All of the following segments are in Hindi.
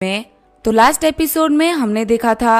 में। तो लास्ट एपिसोड में हमने देखा था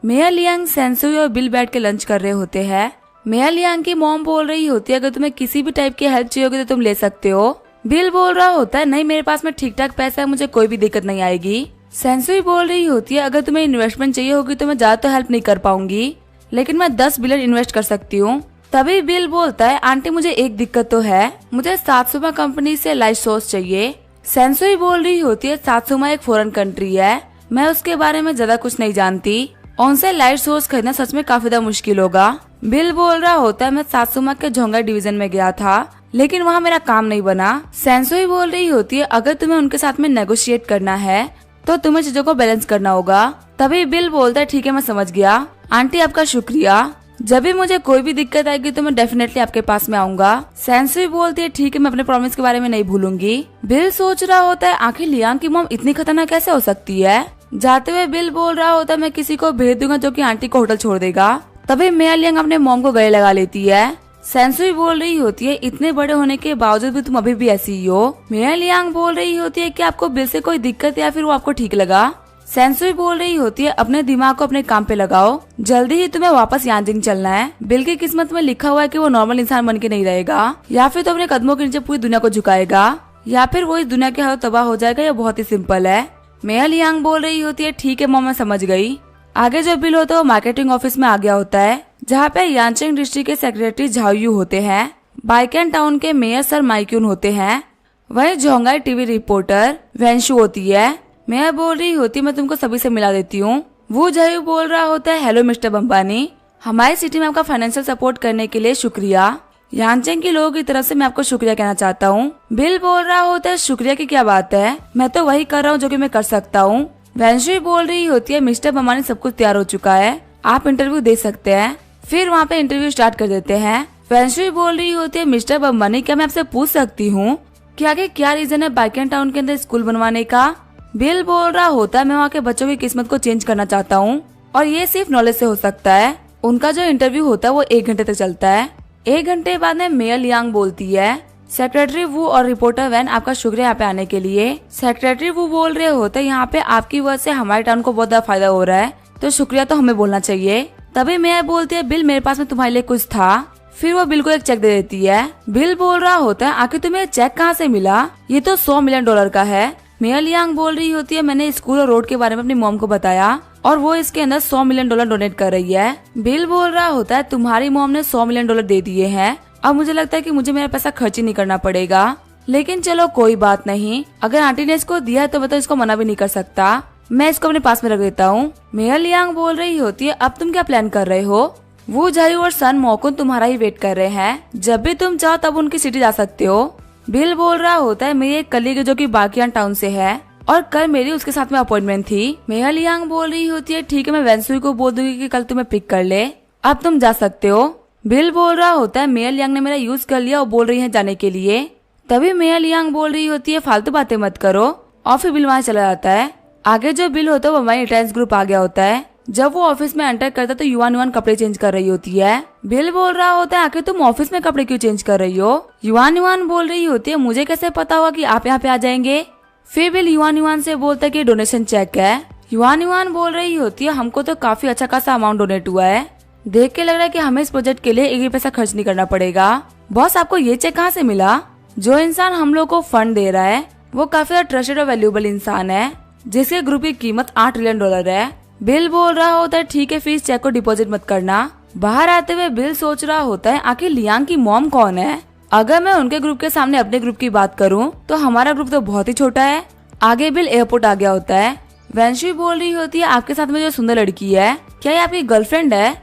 मेया लियांग, सेंसुई और बिल बैठ के लंच कर रहे होते हैं। मेया लियांग की मॉम बोल रही होती है अगर तुम्हें किसी भी टाइप की हेल्प चाहिए होगी तो तुम ले सकते हो। बिल बोल रहा होता है नहीं, मेरे पास में ठीक ठाक पैसा है, मुझे कोई भी दिक्कत नहीं आएगी। सेंसुई बोल रही होती है अगर तुम्हें इन्वेस्टमेंट चाहिए होगी तो मैं ज्यादा तो हेल्प नहीं कर पाऊंगी, लेकिन मैं 10 बिलियन इन्वेस्ट कर सकती हूँ। तभी बिल बोलता है आंटी मुझे एक दिक्कत तो है, मुझे सात्सुमा कंपनी से लाइट सोर्स चाहिए। सेंसुई बोल रही होती है सात्सुमा एक फॉरेन कंट्री है, मैं उसके बारे में ज्यादा कुछ नहीं जानती, उनसे लाइट सोर्स खरीदना सच में काफी ज्यादा मुश्किल होगा। बिल बोल रहा होता है मैं सात्सुमा के झोंगा डिवीजन में गया था लेकिन वहाँ मेरा काम नहीं बना। सेंसुई बोल रही होती है अगर तुम्हें उनके साथ में नेगोशिएट करना है तो तुम्हें चीजों को बैलेंस करना होगा। तभी बिल बोलता है ठीक है मैं समझ गया, आंटी आपका शुक्रिया, जब भी मुझे कोई भी दिक्कत आएगी तो मैं डेफिनेटली आपके पास में आऊंगा। सेंसुई बोलती है ठीक है मैं अपने प्रॉमिस के बारे में नहीं भूलूंगी। बिल सोच रहा होता है आखिर लियांग की मॉम इतनी खतरनाक कैसे हो सकती है। जाते हुए बिल बोल रहा होता है मैं किसी को भेज दूंगा जो कि आंटी को होटल छोड़ देगा। तभी मेया लियांग अपने मॉम को गले लगा लेती है। सेंसुई बोल रही होती है इतने बड़े होने के बावजूद भी तुम अभी भी ऐसी ही हो। मेया लियांग बोल रही होती है कि आपको बिल से कोई दिक्कत या फिर वो आपको ठीक लगा। सेंसुई बोल रही होती है अपने दिमाग को अपने काम पे लगाओ, जल्दी ही तुम्हें वापस यांजिंग चलना है। बिल की किस्मत में लिखा हुआ है कि वो नॉर्मल इंसान बन के नहीं रहेगा, या फिर तो अपने कदमों के नीचे पूरी दुनिया को झुकाएगा, या फिर वो इस दुनिया के हाथों तबाह हो जाएगा। ये बहुत ही सिंपल है। मेया लियांग बोल रही होती है ठीक है मॉम मैं समझ गई। आगे जो बिल होता है वो मार्केटिंग ऑफिस में आ गया होता है जहाँ पे यांचेंग डिस्ट्रिक्ट के सेक्रेटरी झाओयू होते हैं, बाइकेन टाउन के मेयर सर माइक्यून होते हैं, वही झोंगाई टीवी रिपोर्टर वेंशु होती है। मैं बोल रही होती मैं तुमको सभी से मिला देती हूँ। वो झाओयू बोल रहा होता है हेलो मिस्टर बम्बानी, हमारी सिटी में आपका फाइनेंशियल सपोर्ट करने के लिए शुक्रिया। यांचेंग के लोगों की तरफ से मैं आपको शुक्रिया कहना चाहता हूँ। बिल बोल रहा होता है शुक्रिया की क्या बात है, मैं तो वही कर रहा हूँ जो कि मैं कर सकता हूँ। वेंशुई बोल रही होती है मिस्टर बम्बानी सब कुछ तैयार हो चुका है, आप इंटरव्यू दे सकते हैं। फिर वहाँ पे इंटरव्यू स्टार्ट कर देते हैं। वेंशुई बोल रही होती है मिस्टर बम्बानी क्या मैं आपसे पूछ सकती हूँ कि आगे क्या रीजन है बाइकेन टाउन के अंदर स्कूल बनवाने का। बिल बोल रहा होता है मैं वहाँ के बच्चों की किस्मत को चेंज करना चाहता हूँ और ये सिर्फ नॉलेज से हो सकता है। उनका जो इंटरव्यू होता है वो 1 घंटे तक चलता है। 1 घंटे बाद में मेया लियांग बोलती है सेक्रेटरी वू और रिपोर्टर वैन आपका शुक्रिया यहाँ पे आने के लिए। सेक्रेटरी वू बोल रहे होते हैं यहाँ पे आपकी वजह से हमारे टाउन को बहुत ज्यादा फायदा हो रहा है, तो शुक्रिया तो हमें बोलना चाहिए। तभी मेया बोलती है बिल मेरे पास में तुम्हारे लिए कुछ था। फिर वो बिल को एक चेक दे देती है। बिल बोल रहा होता है आखिर तुम्हें चेक कहाँ से मिला, ये तो $100 मिलियन का है। मेया लियांग बोल रही होती है मैंने स्कूल और रोड के बारे में अपनी मॉम को बताया और वो इसके अंदर $100 मिलियन डोनेट कर रही है। बिल बोल रहा होता है तुम्हारी मॉम ने $100 मिलियन दे दिए हैं, अब मुझे लगता है कि मुझे मेरा पैसा खर्च ही नहीं करना पड़ेगा, लेकिन चलो कोई बात नहीं, अगर आंटी ने इसको दिया है तो मैं तो इसको मना भी नहीं कर सकता, मैं इसको अपने पास में रख देता हूँ। मेया लियांग बोल रही होती है अब तुम क्या प्लान कर रहे हो, वो झाओयू और सन मोकुन तुम्हारा ही वेट कर रहे हैं, जब भी तुम चाहो तब उनकी सिटी जा सकते हो। बिल बोल रहा होता है मेरी एक कलीग जो कि बाकियान टाउन से है और कल मेरी उसके साथ में अपॉइंटमेंट थी। मेया लियांग बोल रही होती है ठीक है मैं वेंसुई को बोल दूंगी कि कल तुम्हें पिक कर ले, अब तुम जा सकते हो। बिल बोल रहा होता है मेया लियांग ने मेरा यूज कर लिया और बोल रही है जाने के लिए। तभी मेया लियांग बोल रही होती है फालतू बातें मत करो, और फिर बिल वहाँ चला जाता है। आगे जो बिल होता है वो वही अटेंडेंस ग्रुप आ गया होता है। जब वो ऑफिस में एंटर करता है तो युवान युवान कपड़े चेंज कर रही होती है। बिल बोल रहा होता है आखिर तुम ऑफिस में कपड़े क्यों चेंज कर रही हो। युवान युवान बोल रही होती है मुझे कैसे पता होगा कि आप यहाँ पे आ जाएंगे। फिर बिल युवान युवान से बोलता है कि डोनेशन चेक है। युवान युवान बोल रही होती है हमको तो काफी अच्छा खासा अमाउंट डोनेट हुआ है, देख के लग रहा है कि हमें इस प्रोजेक्ट के लिए एक भी पैसा खर्च नहीं करना पड़ेगा। बॉस आपको ये चेक कहाँ से मिला, जो इंसान हम लोग को फंड दे रहा है वो काफी ट्रस्टेड और वैल्यूएबल इंसान है जिसके ग्रुप की कीमत $8 ट्रिलियन है। बिल बोल रहा होता है ठीक है फिर इस चेक को डिपॉजिट मत करना। बाहर आते हुए बिल सोच रहा होता है आखिर लियांग की मॉम कौन है। अगर मैं उनके ग्रुप के सामने अपने ग्रुप की बात करूं तो हमारा ग्रुप तो बहुत ही छोटा है। आगे बिल एयरपोर्ट आ गया होता है। वेंशुई बोल रही होती है आपके साथ में जो सुंदर लड़की है क्या ये आपकी गर्लफ्रेंड है।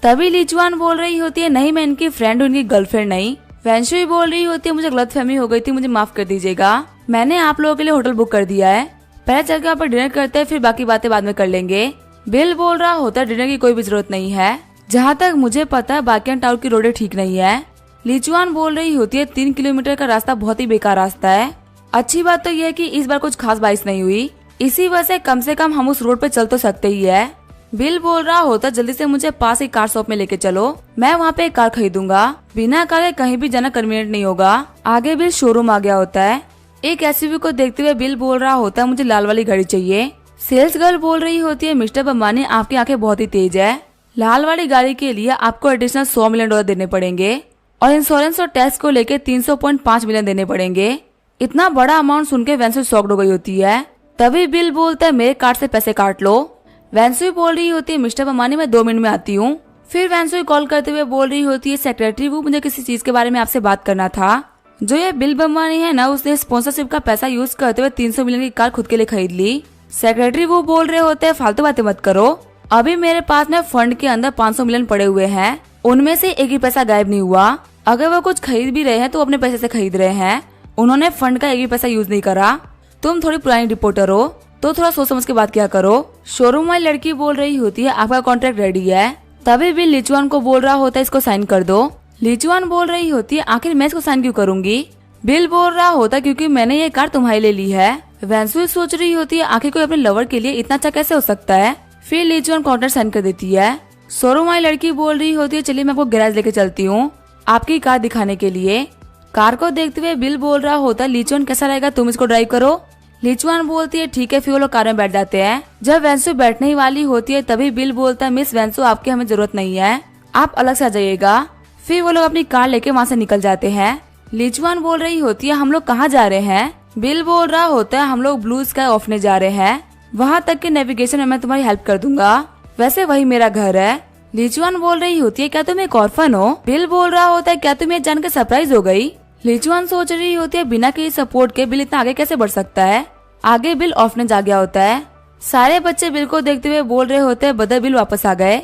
तभी लीचुआन बोल रही होती है नहीं मैं इनकी फ्रेंड हूँ, इनकी गर्लफ्रेंड नहीं। वेंशुई बोल रही होती है मुझे गलतफहमी हो गई थी, मुझे माफ कर दीजिएगा, मैंने आप लोगों के लिए होटल बुक कर दिया है, पहले चल के वहाँ पर डिनर करते हैं फिर बाकी बातें बाद में कर लेंगे। बिल बोल रहा होता है डिनर की कोई भी जरूरत नहीं है, जहाँ तक मुझे पता है बाकियान टाउन की रोडें ठीक नहीं है। लीचुआन बोल रही होती है 3 किलोमीटर का रास्ता बहुत ही बेकार रास्ता है। अच्छी बात तो यह है कि इस बार कुछ खास बारिश नहीं हुई, इसी वजह से कम हम उस रोड पे चल तो सकते ही है। बिल बोल रहा होता जल्दी से मुझे पास एक कार शॉप में लेके चलो, मैं वहाँ पे एक कार खरीदूंगा, बिना कार के कहीं भी जाना कन्वीनियंट नहीं होगा। आगे बिल शोरूम आ गया होता है। एक एसयूवी को देखते हुए बिल बोल रहा होता है मुझे लाल वाली गाड़ी चाहिए। सेल्स गर्ल बोल रही होती है, मिस्टर अंबानी आपकी आंखें बहुत ही तेज है, लाल वाली गाड़ी के लिए आपको एडिशनल $100 मिलियन देने पड़ेंगे और इंश्योरेंस और टैक्स को लेके 300.5 मिलियन देने पड़ेंगे। इतना बड़ा अमाउंट सुन के वेंसुई शॉक्ड हो गई होती है। तभी बिल बोलता है मेरे कार्ड से पैसे काट लो। वेंसुई बोल रही होती है मिस्टर अंबानी मैं 2 मिनट में आती हूँ। फिर वेंसुई कॉल करते हुए बोल रही होती है सेक्रेटरी वो मुझे किसी चीज के बारे में आपसे बात करना था। जो ये बिल अंबानी है ना उसने स्पॉन्सरशिप का पैसा यूज करते हुए 300 मिलियन की कार खुद के लिए खरीद ली। सेक्रेटरी वो बोल रहे होते हैं फालतू बातें मत करो, अभी मेरे पास में फंड के अंदर 500 मिलियन पड़े हुए हैं, उनमें से एक ही पैसा गायब नहीं हुआ। अगर वो कुछ खरीद भी रहे हैं तो अपने पैसे से खरीद रहे हैं, उन्होंने फंड का एक भी पैसा यूज नहीं करा। तुम थोड़ी पुरानी रिपोर्टर हो तो थोड़ा सोच समझ के बात किया करो। शोरूम वाली लड़की बोल रही होती है आपका कॉन्ट्रैक्ट रेडी है। तभी बिल लीचुआन को बोल रहा होता है इसको साइन कर दो। लीचुआन बोल रही होती है आखिर मैं इसको साइन क्यों करूंगी। बिल बोल रहा होता क्योंकि मैंने ये कार तुम्हारे लिए ली है। वेंसुई सोच रही होती है आखिर कोई अपने लवर के लिए इतना अच्छा कैसे हो सकता है। फिर लीचुआन कॉन्ट्रैक्ट साइन कर देती है। शोरूम वाली लड़की बोल रही होती है चलिए मैं आपको गैराज लेके चलती हूँ आपकी कार दिखाने के लिए। कार को देखते हुए बिल बोल रहा होता है लीचुआन कैसा रहेगा तुम इसको ड्राइव करो। लीचुआन बोलती है ठीक है। फिर वो लोग कार में बैठ जाते हैं। जब वेंसुई बैठने ही वाली होती है तभी बिल बोलता है मिस वेंसुई आपकी हमें जरूरत नहीं है, आप अलग से आ जाइएगा। फिर वो लोग अपनी कार लेके वहाँ से निकल जाते हैं। लीचुआन बोल रही होती है हम लोग कहाँ जा रहे हैं। बिल बोल रहा होता है हम लोग ब्लू स्काई ऑफने जा रहे हैं, वहाँ तक के नेविगेशन में मैं तुम्हारी हेल्प कर दूंगा, वैसे वही मेरा घर है। लीचुआन बोल रही होती है क्या तुम एक ऑर्फन हो। बिल बोल रहा होता है क्या तुम ये जानकर सरप्राइज हो गई। लीचुआन सोच रही होती है बिना किसी सपोर्ट के बिल इतना आगे कैसे बढ़ सकता है। आगे बिल ऑफनेज आ गया होता है। सारे बच्चे बिल को देखते हुए बोल रहे होते हैं बदर बिल वापस आ गए।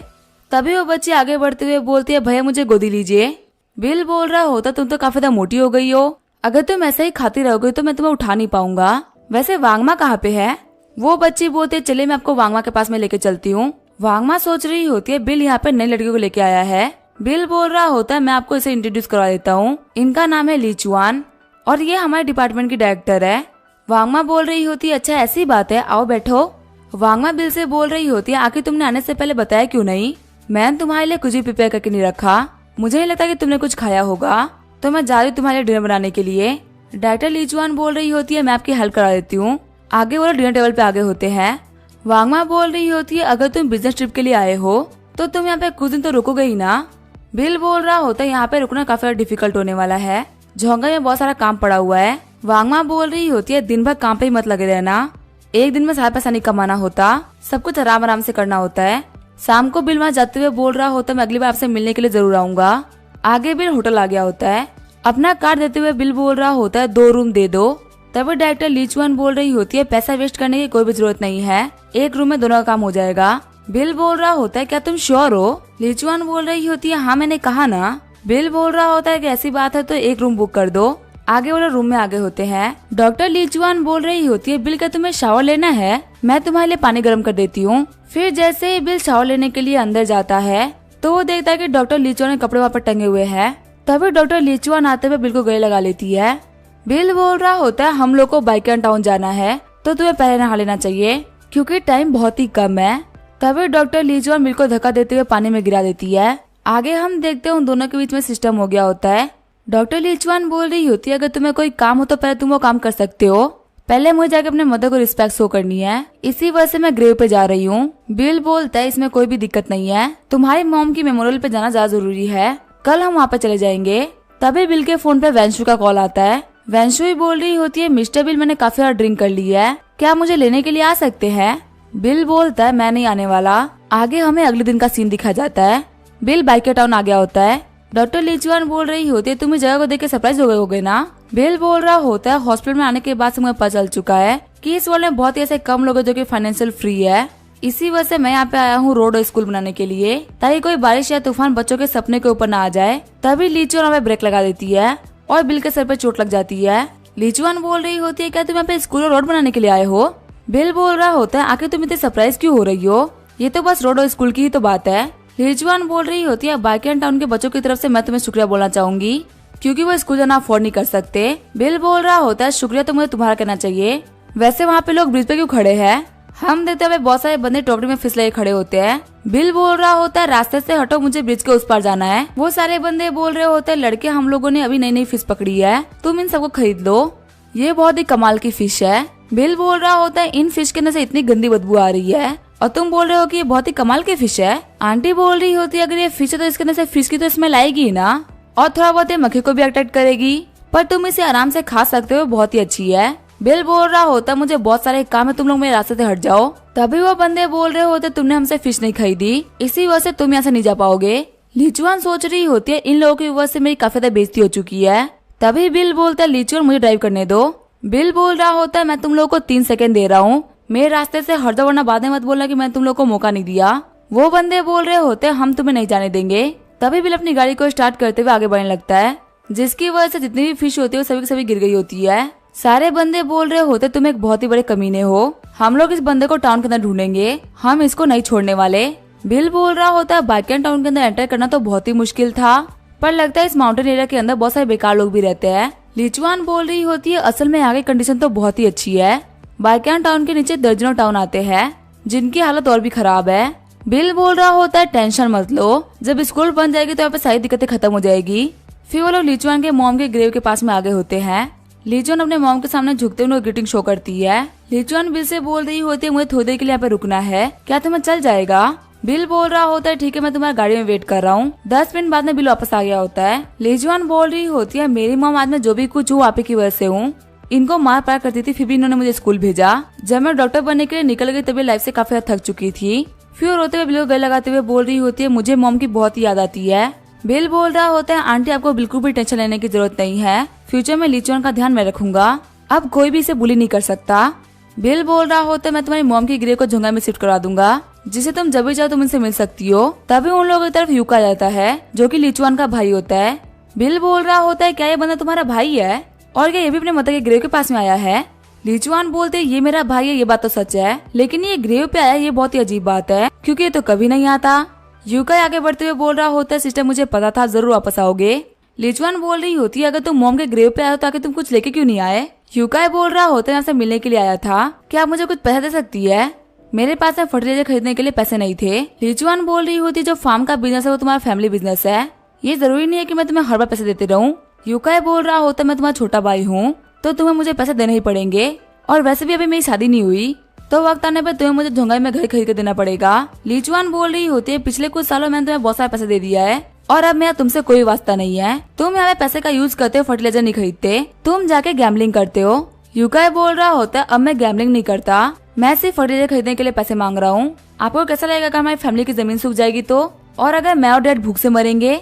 तभी वो बच्चे आगे बढ़ते हुए बोलती है भैया मुझे गोदी लीजिए। बिल बोल रहा होता तुम तो काफी ज्यादा मोटी हो गई हो, अगर तुम ऐसे ही खाती रहोगे तो मैं तुम्हें उठा नहीं पाऊंगा, वैसे वांगमा कहाँ पे है। वो बच्ची बोलते चलिए मैं आपको वांगमा के पास में लेके चलती हूँ। वांगमा सोच रही होती है बिल यहाँ पे नई लड़की को लेके आया है। बिल बोल रहा होता है मैं आपको इसे इंट्रोड्यूस करवा देता हूँ, इनका नाम है लीचुआन और ये हमारे डिपार्टमेंट की डायरेक्टर है। वांगमा बोल रही होती है अच्छा ऐसी बात है आओ बैठो। वांगमा बिल से बोल रही होती है आखिर तुमने आने से पहले बताया क्यों नहीं, मैंने तुम्हारे लिए कुछ भी प्रिपेयर करके नहीं रखा, मुझे नहीं लगता कि तुमने कुछ खाया होगा, तो मैं जा रही हूँ तुम्हारे लिए डिनर बनाने के लिए। डायरेक्टर लीचुआन बोल रही होती है मैं आपकी हेल्प करा देती हूँ। आगे वो डिनर टेबल पे आगे होते हैं। वांगमा बोल रही होती है अगर तुम बिजनेस ट्रिप के लिए आए हो तो तुम यहाँ पे कुछ दिन तो रुकोगे ही ना। बिल बोल रहा होता है यहाँ पे रुकना काफी डिफिकल्ट होने वाला है, झोंगा में बहुत सारा काम पड़ा हुआ है। वांगमा बोल रही होती है दिन भर काम पे ही मत लगे रहना, एक दिन में सारा पैसा नहीं कमाना होता, सब कुछ आराम आराम से करना होता है। शाम को बिल वहाँ जाते हुए बोल रहा होता है मैं अगली बार आपसे मिलने के लिए जरूर आऊंगा। आगे बिल होटल आ गया होता है। अपना कार्ड देते हुए बिल बोल रहा होता है 2 रूम दे दो। तभी डायरेक्टर लीचुआन बोल रही होती है पैसा वेस्ट करने की कोई भी जरूरत नहीं है, एक रूम में दोनों का काम हो जाएगा। बिल बोल रहा होता है क्या तुम श्योर हो। लीचुआन बोल रही होती है हाँ मैंने कहा ना। बिल बोल रहा होता है कि ऐसी बात है तो एक रूम बुक कर दो। आगे वाले रूम में आगे होते हैं। डॉक्टर लीचुआन बोल रही होती है बिल क्या तुम्हें शावर लेना है, मैं तुम्हारे लिए पानी गर्म कर देती हूँ। फिर जैसे ही बिल शावर लेने के लिए अंदर जाता है तो वो देखता है कि डॉक्टर लीचुआन के कपड़े वहाँ पर टंगे हुए हैं। तभी डॉक्टर लीचुआन आते हुए बिल को गले लगा लेती है। बिल बोल रहा होता है हम लोग को बाइकन टाउन जाना है तो तुम्हें पहले नहा लेना चाहिए क्योंकि टाइम बहुत ही कम है। तभी डॉक्टर लीचुआन बिल को धक्का देते हुए पानी में गिरा देती है। आगे हम देखते हैं उन दोनों के बीच में सिस्टम हो गया होता है। डॉक्टर लीचुआन बोल रही होती है अगर तुम्हें कोई काम हो तो पहले तुम वो काम कर सकते हो, पहले मुझे जाके अपने मदर को रिस्पेक्ट शो करनी है, इसी वजह से मैं ग्रेव पे जा रही हूँ। बिल बोलता है इसमें कोई भी दिक्कत नहीं है, तुम्हारी मॉम की मेमोरियल पे जाना ज्यादा जरूरी है, कल हम वहाँ पे चले जाएंगे। तभी बिल के फोन पे वेंशु का कॉल आता है। वेंशु बोल रही होती है मिस्टर बिल मैंने काफी सारा ड्रिंक कर ली है, क्या मुझे लेने के लिए आ सकते हैं। बिल बोलता है मैं नहीं आने वाला। आगे हमें अगले दिन का सीन दिखा जाता है। बिल बाइकर टाउन आ गया होता है। डॉक्टर लीचुआन बोल रही होती है तुम इस जगह को देख के सरप्राइज हो गए होगे ना। बिल बोल रहा होता है हॉस्पिटल में आने के बाद से मुझे पता चल चुका है कि इस वर्ल्ड में बहुत ही ऐसे कम लोग हैं जो कि फाइनेंशियल फ्री है, इसी वजह से मैं यहाँ पे आया हूँ रोड और स्कूल बनाने के लिए ताकि कोई बारिश या तूफान बच्चों के सपने के ऊपर ना आ जाए। तभी लीचुआन वहाँ पे ब्रेक लगा देती है और बिल के सर पे चोट लग जाती है। लीचुआन बोल रही होती है क्या तुम यहाँ पे स्कूल और रोड बनाने के लिए आए हो। बिल बोल रहा होता है आखिर तुम इतने सरप्राइज क्यों हो रही हो, ये तो बस रोड और स्कूल की ही तो बात है। लीचुआन बोल रही होती है बाइकन टाउन के बच्चों की तरफ से मैं तुम्हें शुक्रिया बोलना चाहूंगी क्योंकि वो स्कूल जाना अफोर्ड नहीं कर सकते। बिल बोल रहा होता है शुक्रिया तो मुझे तुम्हारा कहना चाहिए, वैसे वहाँ पे लोग ब्रिज पे क्यों खड़े हैं। हम देखते हुए बहुत सारे बंदे टोकरी में फिसले खड़े होते हैं। बिल बोल रहा होता है रास्ते से हटो मुझे ब्रिज के उस पार जाना है। वो सारे बंदे बोल रहे होते हैं लड़के हम लोगों ने अभी नई नई फिश पकड़ी है, तुम इन सबको खरीद लो, ये बहुत ही कमाल की फिश है। बिल बोल रहा होता है इन फिश के अंदर से इतनी गंदी बदबू आ रही है और तुम बोल रहे हो कि ये बहुत ही कमाल की फिश है। आंटी बोल रही होती है अगर ये फिश है तो इसके अंदर से फिश की तो स्मेल आएगी ना, और थोड़ा बहुत ये मक्खी को भी अट्रैक्ट करेगी, पर तुम इसे आराम से खा सकते हो, बहुत ही अच्छी है। बिल बोल रहा होता मुझे बहुत सारे काम है, तुम लोग मेरे रास्ते से हट जाओ। तभी वो बंदे बोल रहे होते तुमने हमसे फिश नहीं खरीदी, इसी वजह से तुम यहाँ से नहीं जा पाओगे। लीचुआन सोच रही होती है इन लोगों की वजह से मेरी काफी ज्यादा बेइज्जती हो चुकी है। तभी बिल बोलता है लीचुआन मुझे ड्राइव करने दो। बिल बोल रहा होता है मैं तुम लोगों को 3 सेकंड दे रहा हूँ, मेरे रास्ते से हट जाओ वरना बाद में मत बोलना कि मैं तुम लोग को मौका नहीं दिया। वो बंदे बोल रहे होते हम तुम्हें नहीं जाने देंगे। तभी बिल अपनी गाड़ी को स्टार्ट करते हुए आगे बढ़ने लगता है, जिसकी वजह से जितनी भी फिश होती है वो सभी की सभी गिर गई होती है। सारे बंदे बोल रहे होते तुम एक बहुत ही बड़े कमीने हो, हम लोग इस बंदे को टाउन के अंदर ढूंढेंगे, हम इसको नहीं छोड़ने वाले। बिल बोल रहा होता है बाइकन टाउन के अंदर एंटर करना तो बहुत ही मुश्किल था, पर लगता है इस माउंटेन एरिया के अंदर बहुत सारे बेकार लोग भी रहते हैं। लीचुआन बोल रही होती है असल में यहाँ की कंडीशन तो बहुत ही अच्छी है, बाइकन टाउन के नीचे दर्जनों टाउन आते हैं जिनकी हालत और भी खराब है। बिल बोल रहा होता है टेंशन मत लो, जब स्कूल बन जाएगी तो यहाँ पे सारी दिक्कतें खत्म हो जाएगी। फिर वो लोग लीचुआन के मॉम के ग्रेव के पास में आगे होते हैं। लीचुआन अपने मॉम के सामने झुकते हुए ग्रीटिंग शो करती है। लीचुआन बिल से बोल रही होती है मुझे थोड़ी देर के लिए यहाँ पे रुकना है, क्या तुम्हें चल जाएगा? बिल बोल रहा होता है ठीक है मैं तुम्हारी गाड़ी में वेट कर रहा हूँ। 10 मिनट बाद में बिल वापस आ गया होता है। लीचुआन बोल रही होती है मेरी मॉम आज में जो भी कुछ हूँ आप ही की वजह से हूँ, इनको मार पार करती थी फिर भी इन्होंने मुझे स्कूल भेजा। जब मैं डॉक्टर बनने के लिए निकल गई तभी लाइफ से काफी थक चुकी थी। फिर रोते हुए बिल को गले लगाते हुए बोल रही होती है मुझे मॉम की बहुत याद आती है। बिल बोल रहा होता है आंटी आपको बिल्कुल भी टेंशन लेने की जरूरत नहीं है, फ्यूचर में लीचुआन का ध्यान मैं रखूंगा, अब कोई भी इसे बुली नहीं कर सकता। बिल बोल रहा होता है मैं तुम्हारी मॉम की ग्रेव को झुंगा में शिफ्ट करा दूंगा, जिसे तुम जब भी चाहो तुम इनसे मिल सकती हो। तभी उन लोगों की तरफ यूका जाता है जो कि लीचुआन का भाई होता है। बिल बोल रहा होता है क्या ये बंदा तुम्हारा भाई है और क्या ये भी अपने मदर के ग्रेव के पास में आया है? लीचुआन बोलते ये मेरा भाई है, ये बात तो सच है, लेकिन ये ग्रेव पे आया ये बहुत ही अजीब बात है क्योंकि ये तो कभी नहीं आता। यूका आगे बढ़ते हुए बोल रहा होता है सिस्टर मुझे पता था जरूर वापस आओगे। लीचुआन बोल रही होती है अगर तुम मॉम के ग्रेव पे आए हो तो आके तुम कुछ लेके क्यों नहीं आए? यूका बोल रहा होता है यहाँ से मिलने के लिए आया था, क्या आप मुझे कुछ पैसे दे सकती है? मेरे पास में फर्टिलाइजर खरीदने के लिए पैसे नहीं थे। लीचुआन बोल रही होती जो फार्म का बिजनेस है वो तुम्हारा फैमिली बिजनेस है, ये जरूरी नहीं है कि मैं तुम्हें हर बार पैसे देते रहूं। यूका बोल रहा होता मैं तुम्हारा छोटा भाई हूँ तो तुम्हें मुझे पैसे देने ही पड़ेंगे, और वैसे भी अभी मेरी शादी नहीं हुई तो वक्त आने पर तुम्हें मुझे झुंगाई में घर खरीद के देना पड़ेगा। लीचुआन बोल रही होती है पिछले कुछ सालों मैंने तुम्हें बहुत सारा पैसा दे दिया है और अब मेरा तुमसे कोई वास्ता नहीं है, तुम यहाँ पैसे का यूज करते हो फर्टिलाइजर नहीं खरीदते, तुम जाके गैम्बलिंग करते हो। यूका बोल रहा होता है अब मैं गैम्बलिंग नहीं करता, मैं सिर्फ फर्टिलाइजर खरीदने के लिए पैसे मांग रहा हूँ। आपको कैसा लगेगा अगर हमारी फैमिली की जमीन सूख जाएगी तो, और अगर मैं और डैड भूख से मरेंगे?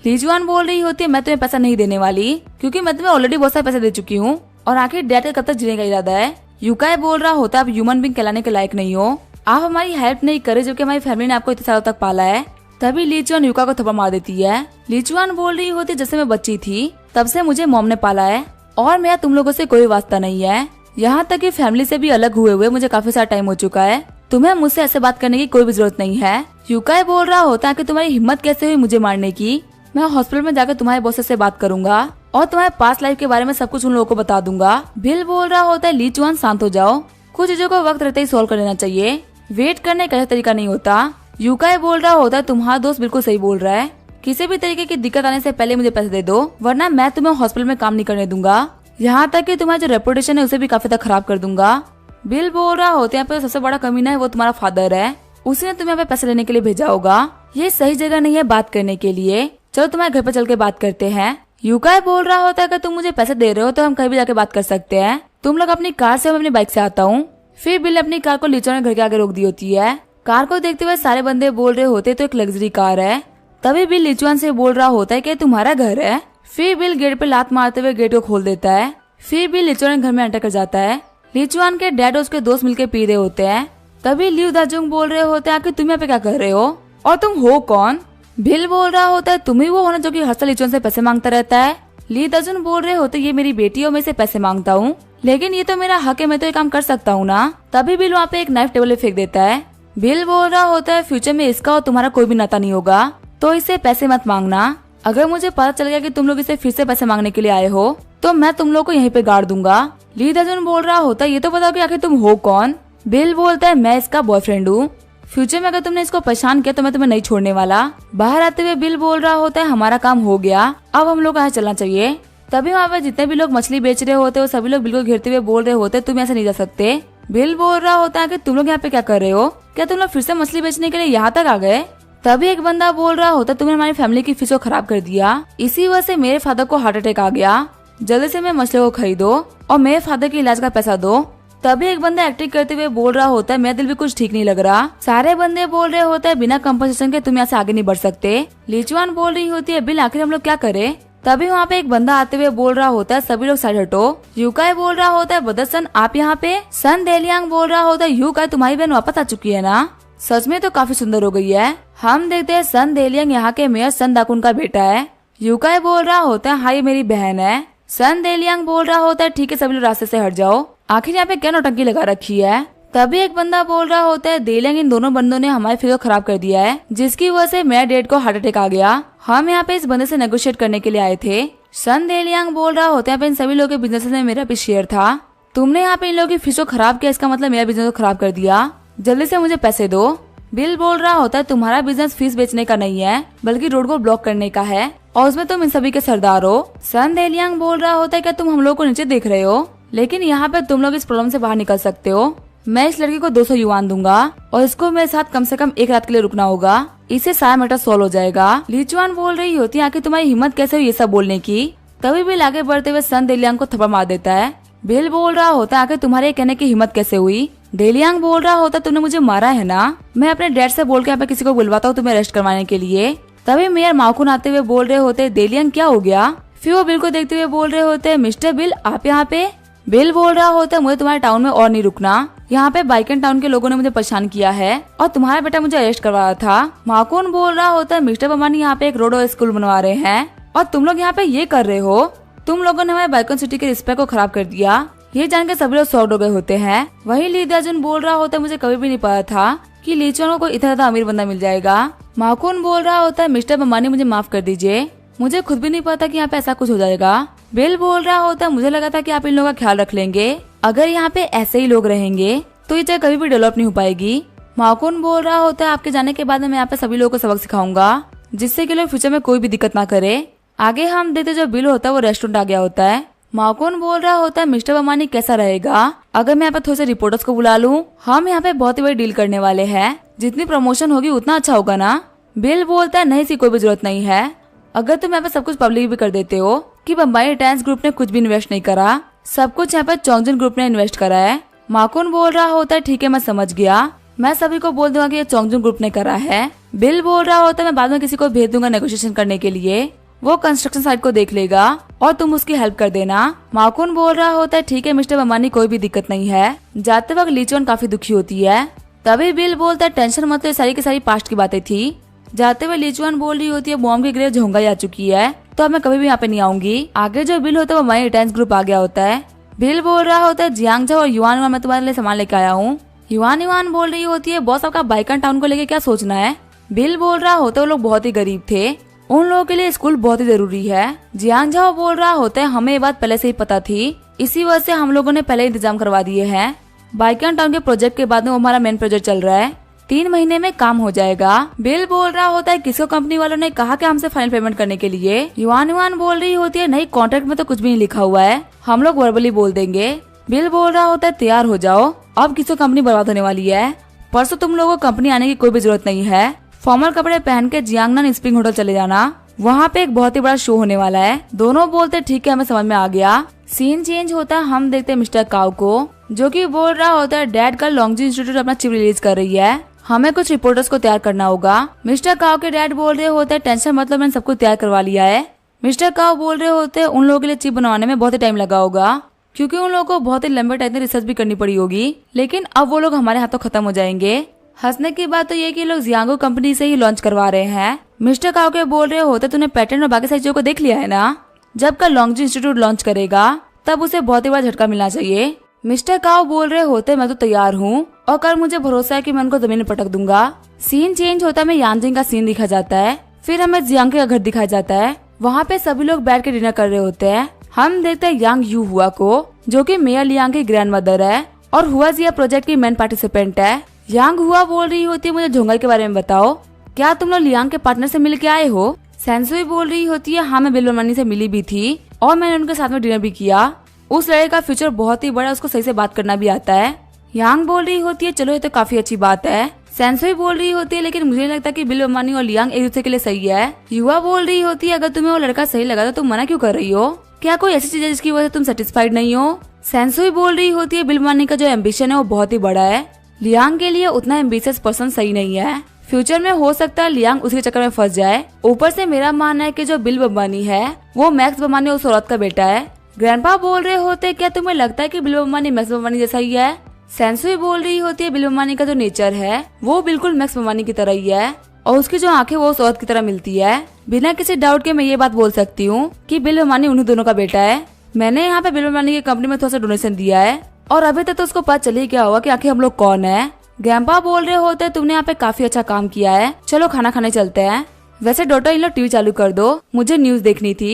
लीचुआन बोल रही होती है मैं तुम्हें पैसा नहीं देने वाली क्योंकि मैं तुम्हें ऑलरेडी बहुत सारे पैसे दे चुकी हूँ और आखिर डैड का कब तक जीने का इरादा है? यूका बोल रहा होता आप ह्यूमन बीइंग कहलाने के लायक नहीं हो, आप हमारी हेल्प नहीं करे जबकि हमारी फैमिली ने आपको इतने सालों तक पाला है। तभी लीचुआन यूका को थप्पड़ मार देती है। लीचुआन बोल रही होती जैसे मैं बच्ची थी तब से मुझे मॉम ने पाला है और मेरा तुम लोगों से कोई वास्ता नहीं है, यहाँ तक कि फैमिली से भी अलग हुए मुझे काफी सारा टाइम हो चुका है, तुम्हें मुझसे ऐसे बात करने की कोई भी जरूरत नहीं है। यूका बोल रहा होता है कि तुम्हारी हिम्मत कैसे हुई मुझे मारने की, मैं हॉस्पिटल में जाकर तुम्हारे बॉस से बात करूंगा और तुम्हारे पास्ट लाइफ के बारे में सब कुछ उन लोगों को बता दूंगा। बिल बोल रहा होता है लीचुआन शांत हो जाओ, कुछ चीजों को वक्त रहते ही सॉल्व कर लेना चाहिए, वेट करने का तरीका नहीं होता। यूका बोल रहा होता है तुम्हारा दोस्त बिल्कुल सही बोल रहा है, किसी भी तरीके की दिक्कत आने से पहले मुझे पैसे दे दो वरना मैं तुम्हें हॉस्पिटल में काम नहीं करने दूंगा, यहाँ तक कि तुम्हारा जो रेपुटेशन है उसे भी काफी तक खराब कर दूंगा। बिल बोल रहा होता है यहाँ पे सबसे बड़ा कमीना है वो तुम्हारा फादर है, उसने तुम्हें यहाँ पे पैसे लेने के लिए भेजा होगा, ये सही जगह नहीं है बात करने के लिए, चलो तुम्हारे घर पे चल के बात करते हैं। यूका बोल रहा होता है कि तुम मुझे पैसे दे रहे हो तो हम कहीं भी जाके बात कर सकते हैं, तुम लोग अपनी कार से, मैं अपनी बाइक से आता हूँ। फिर बिल अपनी कार को लीचुआन घर के आगे रोक दी होती है। कार को देखते हुए सारे बंदे बोल रहे होते तो एक लग्जरी कार है। तभी बिल लीचुआन से बोल रहा होता है कि तुम्हारा घर है। फिर बिल गेट पे लात मारते हुए गेट को खोल देता है। फिर बिल लीचुआन घर में एंटर कर जाता है। लीचुआन के डैड और उसके दोस्त मिलकर पी रहे होते हैं। तभी लियू दाजुंग बोल रहे होते हैं कि तुम यहाँ पे क्या कर रहे हो और तुम हो कौन? बिल बोल रहा होता है तुम ही वो होना जो कि हर साल लीचुआन से पैसे मांगता रहता है। ली दाजुन बोल रहे होते ये मेरी बेटी है और मैं इसे पैसे मांगता हूँ, लेकिन ये तो मेरा हक है, मैं तो ये काम कर सकता हूँ ना। तभी बिल वहाँ पे एक नाइफ टेबल पे फेंक देता है। बिल बोल रहा होता है फ्यूचर में इसका और तुम्हारा कोई भी नाता नहीं होगा तो इससे पैसे मत मांगना, अगर मुझे पता चल गया कि तुम लोग इसे फिर से पैसे मांगने के लिए आए हो तो मैं तुम लोग को यहीं पे गाड़ दूंगा। ली दाजुन बोल रहा होता है ये तो बताओ कि आखिर तुम हो कौन? बिल बोलता है मैं इसका बॉयफ्रेंड हूँ, फ्यूचर में अगर तुमने इसको परेशान किया तो मैं तुम्हें नहीं छोड़ने वाला। बाहर आते हुए बिल बोल रहा होता है हमारा काम हो गया, अब हम लोग यहाँ चलना चाहिए। तभी वहाँ पे जितने भी लोग मछली बेच रहे होते वो सभी लोग बिल को घेरते हुए बोल रहे होते तुम ऐसे नहीं जा सकते। बिल बोल रहा होता है कि तुम लोग यहाँ पे क्या कर रहे हो, क्या तुम लोग फिर से मछली बेचने के लिए यहाँ तक आ गए। तभी एक बंदा बोल रहा होता तुमने हमारी फैमिली की फीस को खराब कर दिया, इसी वजह से मेरे फादर को हार्ट अटैक आ गया, जल्दी से मैं मछली को खरीदो और मेरे फादर के इलाज का पैसा दो। तभी एक बंदा एक्टिंग करते हुए बोल रहा होता है मेरा दिल भी कुछ ठीक नहीं लग रहा। सारे बंदे बोल रहे होते हैं बिना कंपनसेशन के तुम यहाँ से आगे नहीं बढ़ सकते। लीचुआन बोल रही होती है बिल आखिर हम लोग क्या करें। तभी वहाँ पे एक बंदा आते हुए बोल रहा होता है सभी लोग साइड हटो। यूकाई बोल रहा होता है ब्रदर सन आप यहाँ पे। सन देलियांग बोल रहा होता है यूकाई तुम्हारी बहन वापस आ चुकी है ना, सच में तो काफी सुंदर हो गई है। हम देखते हैं सन देलियांग यहाँ के मेयर सन दाकुन का बेटा है। यूकाई बोल रहा होता है हाँ ये मेरी बहन है। सन देलियांग बोल रहा होता है ठीक है सभी लोग रास्ते से हट जाओ, आखिर यहाँ पे क्या नौटंकी लगा रखी है। तभी एक बंदा बोल रहा होता है देलियांग इन दोनों बंदों ने हमारी फिगर खराब कर दिया है, जिसकी वजह से मेरे डैड को हार्ट अटैक आ गया। हम यहाँ पे इस बंदे से नेगोशिएट करने के लिए आए थे। सन देलियांग बोल रहा होता है इन सभी लोगों के बिजनेस में मेरा भी शेयर था, तुमने यहाँ पे इन लोगों की फीस को खराब किया, इसका मतलब मेरा बिजनेस को खराब कर दिया, जल्दी से मुझे पैसे दो। बिल बोल रहा होता है तुम्हारा बिजनेस फीस बेचने का नहीं है बल्कि रोड को ब्लॉक करने का है और उसमें तुम इन सभी के सरदार हो। सन देलियांग बोल रहा होता है क्या तुम हम लोग को नीचे देख रहे हो, लेकिन यहाँ पे तुम लोग इस प्रॉब्लम से बाहर निकल सकते हो। मैं इस लड़की को 200 युआन दूंगा और इसको मेरे साथ कम से कम एक रात के लिए रुकना होगा, इससे सारा मैटर सॉल्व हो जाएगा। लीचुआन बोल रही होती है आखिर तुम्हारी हिम्मत कैसे हुई ये सब बोलने की। तभी बिल आगे बढ़ते हुए सन देलियांग को थप्पड़ मार देता है। बिल बोल रहा होता है आखिर तुम्हारे कहने की हिम्मत कैसे हुई। देलियांग बोल रहा होता तुमने मुझे मारा है ना, मैं अपने डैड से बोल के यहाँ पे किसी को बुलवाता हूँ तुम्हें अरेस्ट करवाने के लिए। तभी मेयर माकुन आते हुए बोल रहे होते देलियांग क्या हो गया। फिर वो बिल को देखते हुए बोल रहे होते मिस्टर बिल आप यहाँ पे। बिल बोल रहा होता है मुझे तुम्हारे टाउन में और नहीं रुकना, यहाँ पे बाइकन टाउन के लोगों ने मुझे परेशान किया है और तुम्हारा बेटा मुझे अरेस्ट करवाया था। माकुन बोल रहा होता है मिस्टर बमानी यहाँ पे एक रोड और स्कूल बनवा रहे हैं और तुम लोग यहाँ पे ये कर रहे हो, तुम लोगों ने हमारे बाइकन सिटी के रिस्पेक्ट को खराब कर दिया। ये जान के सभी लोग शॉक्ड हो गए होते हैं। वही ली दाजुन बोल रहा होता है मुझे कभी भी नहीं पता था कि लीचुआन को इतना ज्यादा अमीर बंदा मिल जाएगा। माकुन बोल रहा होता है मिस्टर बमानी मुझे माफ कर दीजिए, मुझे खुद भी नहीं पता कि यहाँ पे ऐसा कुछ हो जाएगा। बिल बोल रहा होता है मुझे लगा था कि आप इन लोगों का ख्याल रख लेंगे, अगर यहाँ पे ऐसे ही लोग रहेंगे तो ये जगह कभी भी डेवलप नहीं हो पाएगी। माकुन बोल रहा होता है आपके जाने के बाद मैं यहाँ पे सभी लोगों को सबक सिखाऊंगा जिससे कि लोग फ्यूचर में कोई भी दिक्कत ना करे। आगे हम देखते जो बिल होता है वो रेस्टोरेंट आ गया होता है। माकुन बोल रहा होता है मिस्टर बमानी कैसा रहेगा अगर मैं यहाँ पे थोड़े से रिपोर्टर्स को बुला लूं, हम यहाँ पे बहुत ही बड़ी डील करने वाले हैं, जितनी प्रमोशन होगी उतना अच्छा होगा ना। बिल बोलता है नहीं सी कोई भी जरूरत नहीं है, अगर तुम यहाँ पे सब कुछ पब्लिक भी कर देते हो कि बम्बई रिटायर्स ग्रुप ने कुछ भी इन्वेस्ट नहीं करा, सब कुछ यहाँ पे चोंगजुन ग्रुप ने इन्वेस्ट करा है। माकुन बोल रहा होता है ठीक है मैं समझ गया, मैं सभी को बोल दूंगा कि ये चोंगजुन ग्रुप ने करा है। बिल बोल रहा होता है मैं बाद में किसी को भेज दूंगा नेगोशिएशन करने के लिए, वो कंस्ट्रक्शन साइट को देख लेगा और तुम उसकी हेल्प कर देना। माकुन बोल रहा होता है ठीक है मिस्टर बमानी कोई भी दिक्कत नहीं है। जाते वक्त लीचुआन काफी दुखी होती है। तभी बिल बोलता है टेंशन मत लो, सारी की सारी पास्ट की बातें थी। जाते हुए लीचुआन बोल रही होती है बॉम्ब की ग्रेव झोंगा आ चुकी है तो अब मैं कभी भी यहाँ पे नहीं आऊंगी। आगे जो बिल होता है वो माई रिटायर्स ग्रुप आ गया होता है। बिल बोल रहा होता है जियांगझा और युआन मैं तुम्हारे लिए सामान लेके आया हूँ। युआन बोल रही होती है बॉस आपका बाइकन टाउन को लेके क्या सोचना है। बिल बोल रहा होता है वो लोग बहुत ही गरीब थे, उन लोगों के लिए स्कूल बहुत ही जरूरी है। जियांगझा बोल रहा होता है हमें ये बात पहले से ही पता थी, इसी वजह से हम लोगों ने पहले इंतजाम करवा दिए हैं। बाइकन टाउन के प्रोजेक्ट के बाद में वो हमारा मेन प्रोजेक्ट चल रहा है, 3 महीने में काम हो जाएगा। बिल बोल रहा होता है किसको कंपनी वालों ने कहा कि हमसे फाइनल पेमेंट करने के लिए। युआन बोल रही होती है नहीं कॉन्ट्रैक्ट में तो कुछ भी नहीं लिखा हुआ है, हम लोग वर्बली बोल देंगे। बिल बोल रहा होता है तैयार हो जाओ, अब किसको कंपनी बर्बाद होने वाली है, परसों तुम लोगों को कंपनी आने की कोई भी जरूरत नहीं है। फॉर्मल कपड़े पहन के जियांगनान स्प्रिंग होटल चले जाना, वहाँ पे एक बहुत ही बड़ा शो होने वाला है। दोनों बोलते ठीक है हमें समझ में आ गया। सीन चेंज होता है, हम देखते हैं मिस्टर काव को जो कि बोल रहा होता है डैड का लॉन्गजी इंस्टीट्यूट अपना चिप रिलीज कर रही है, हमें कुछ रिपोर्टर्स को तैयार करना होगा। मिस्टर काव के डैड बोल रहे होते हैं टेंशन मतलब मैंने सब कुछ तैयार करवा लिया है। मिस्टर काव बोल रहे होते हैं उन लोगों के लिए चिप बनवाने में बहुत ही टाइम लगा होगा क्योंकि उन लोगों को बहुत ही लंबे टाइम तक रिसर्च भी करनी पड़ी होगी, लेकिन अब वो लोग हमारे हाथों खत्म हो जाएंगे। हंसने की बात तो ये कि लोग जियांगो कंपनी से ही लॉन्च करवा रहे हैं। मिस्टर काव के बोल रहे होते तूने पैटर्न और बाकी सारी चीजों को देख लिया है ना, जब का लॉन्गजी इंस्टीट्यूट लॉन्च करेगा तब उसे बहुत ही बड़ा झटका मिलना चाहिए। मिस्टर काव बोल रहे होते मैं तो तैयार हूँ और कल मुझे भरोसा है कि मैं उनको जमीन में पटक दूंगा। सीन चेंज होता है, यांजिंग का सीन दिखा जाता है, फिर हमें जियांग का घर दिखाया जाता है। वहाँ पे सभी लोग बैठ के डिनर कर रहे होते हैं। हम देखते हैं यांग यू हुआ को जो कि मेयर लियांग की ग्रैंड मदर है और हुआ जिया प्रोजेक्ट की मेन पार्टिसिपेंट है। यांग हुआ बोल रही होती है मुझे झोंगा के बारे में बताओ, क्या तुम लोग लियांग के पार्टनर से मिल के आए हो। सेंसुई बोल रही होती है हाँ मैं बिल बर्मानी से मिली भी थी और मैंने उनके साथ में डिनर भी किया। उस लड़के का फ्यूचर बहुत ही बड़ा, उसको सही से बात करना भी आता है। यांग बोल रही होती है चलो ये तो काफी अच्छी बात है। सेंसुई बोल रही होती है लेकिन मुझे नहीं लगता कि बिल अम्बानी और लियांग एक दूसरे के लिए सही है। युवा बोल रही होती है अगर तुम्हें वो लड़का सही लगा तो तुम मना क्यों कर रही हो? क्या कोई ऐसी चीज है जिसकी वजह से तुम सेटिस्फाइड नहीं हो? सेंसुई बोल रही होती है बिल अम्बानी का जो एम्बिशन है वो बहुत ही बड़ा है। लियांग के लिए उतना एम्बिशियस पर्सन सही नहीं है। फ्यूचर में हो सकता है लियांग उसके चक्कर में फंस जाए। ऊपर से मेरा मानना है कि जो बिल अम्बानी है वो मैक्स अम्बानी उस औरत का बेटा है। ग्रैंडपा बोल रहे होते क्या तुम्हें लगता है कि बिल अम्बानी मैक्स अम्बानी जैसा ही है? सेंसुई बोल रही होती है बिल अम्बानी का जो नेचर है वो बिल्कुल मैक्स अम्बानी की तरह ही है और उसकी जो आंखें वो उस औरत की तरह मिलती है। बिना किसी डाउट के मैं ये बात बोल सकती हूँ कि बिल अम्बानी उन्हीं दोनों का बेटा है। मैंने यहाँ पे बिल अम्बानी की कंपनी में थोड़ा सा डोनेशन दिया है और अभी तक तो उसको पता चल ही गया होगा कि आखिर हम लोग कौन है। ग्रैंपा बोल रहे होते तुमने यहाँ पे काफी अच्छा काम किया है, चलो खाना खाने चलते हैं। वैसे डॉटर इन लोग टीवी चालू कर दो, मुझे न्यूज देखनी थी।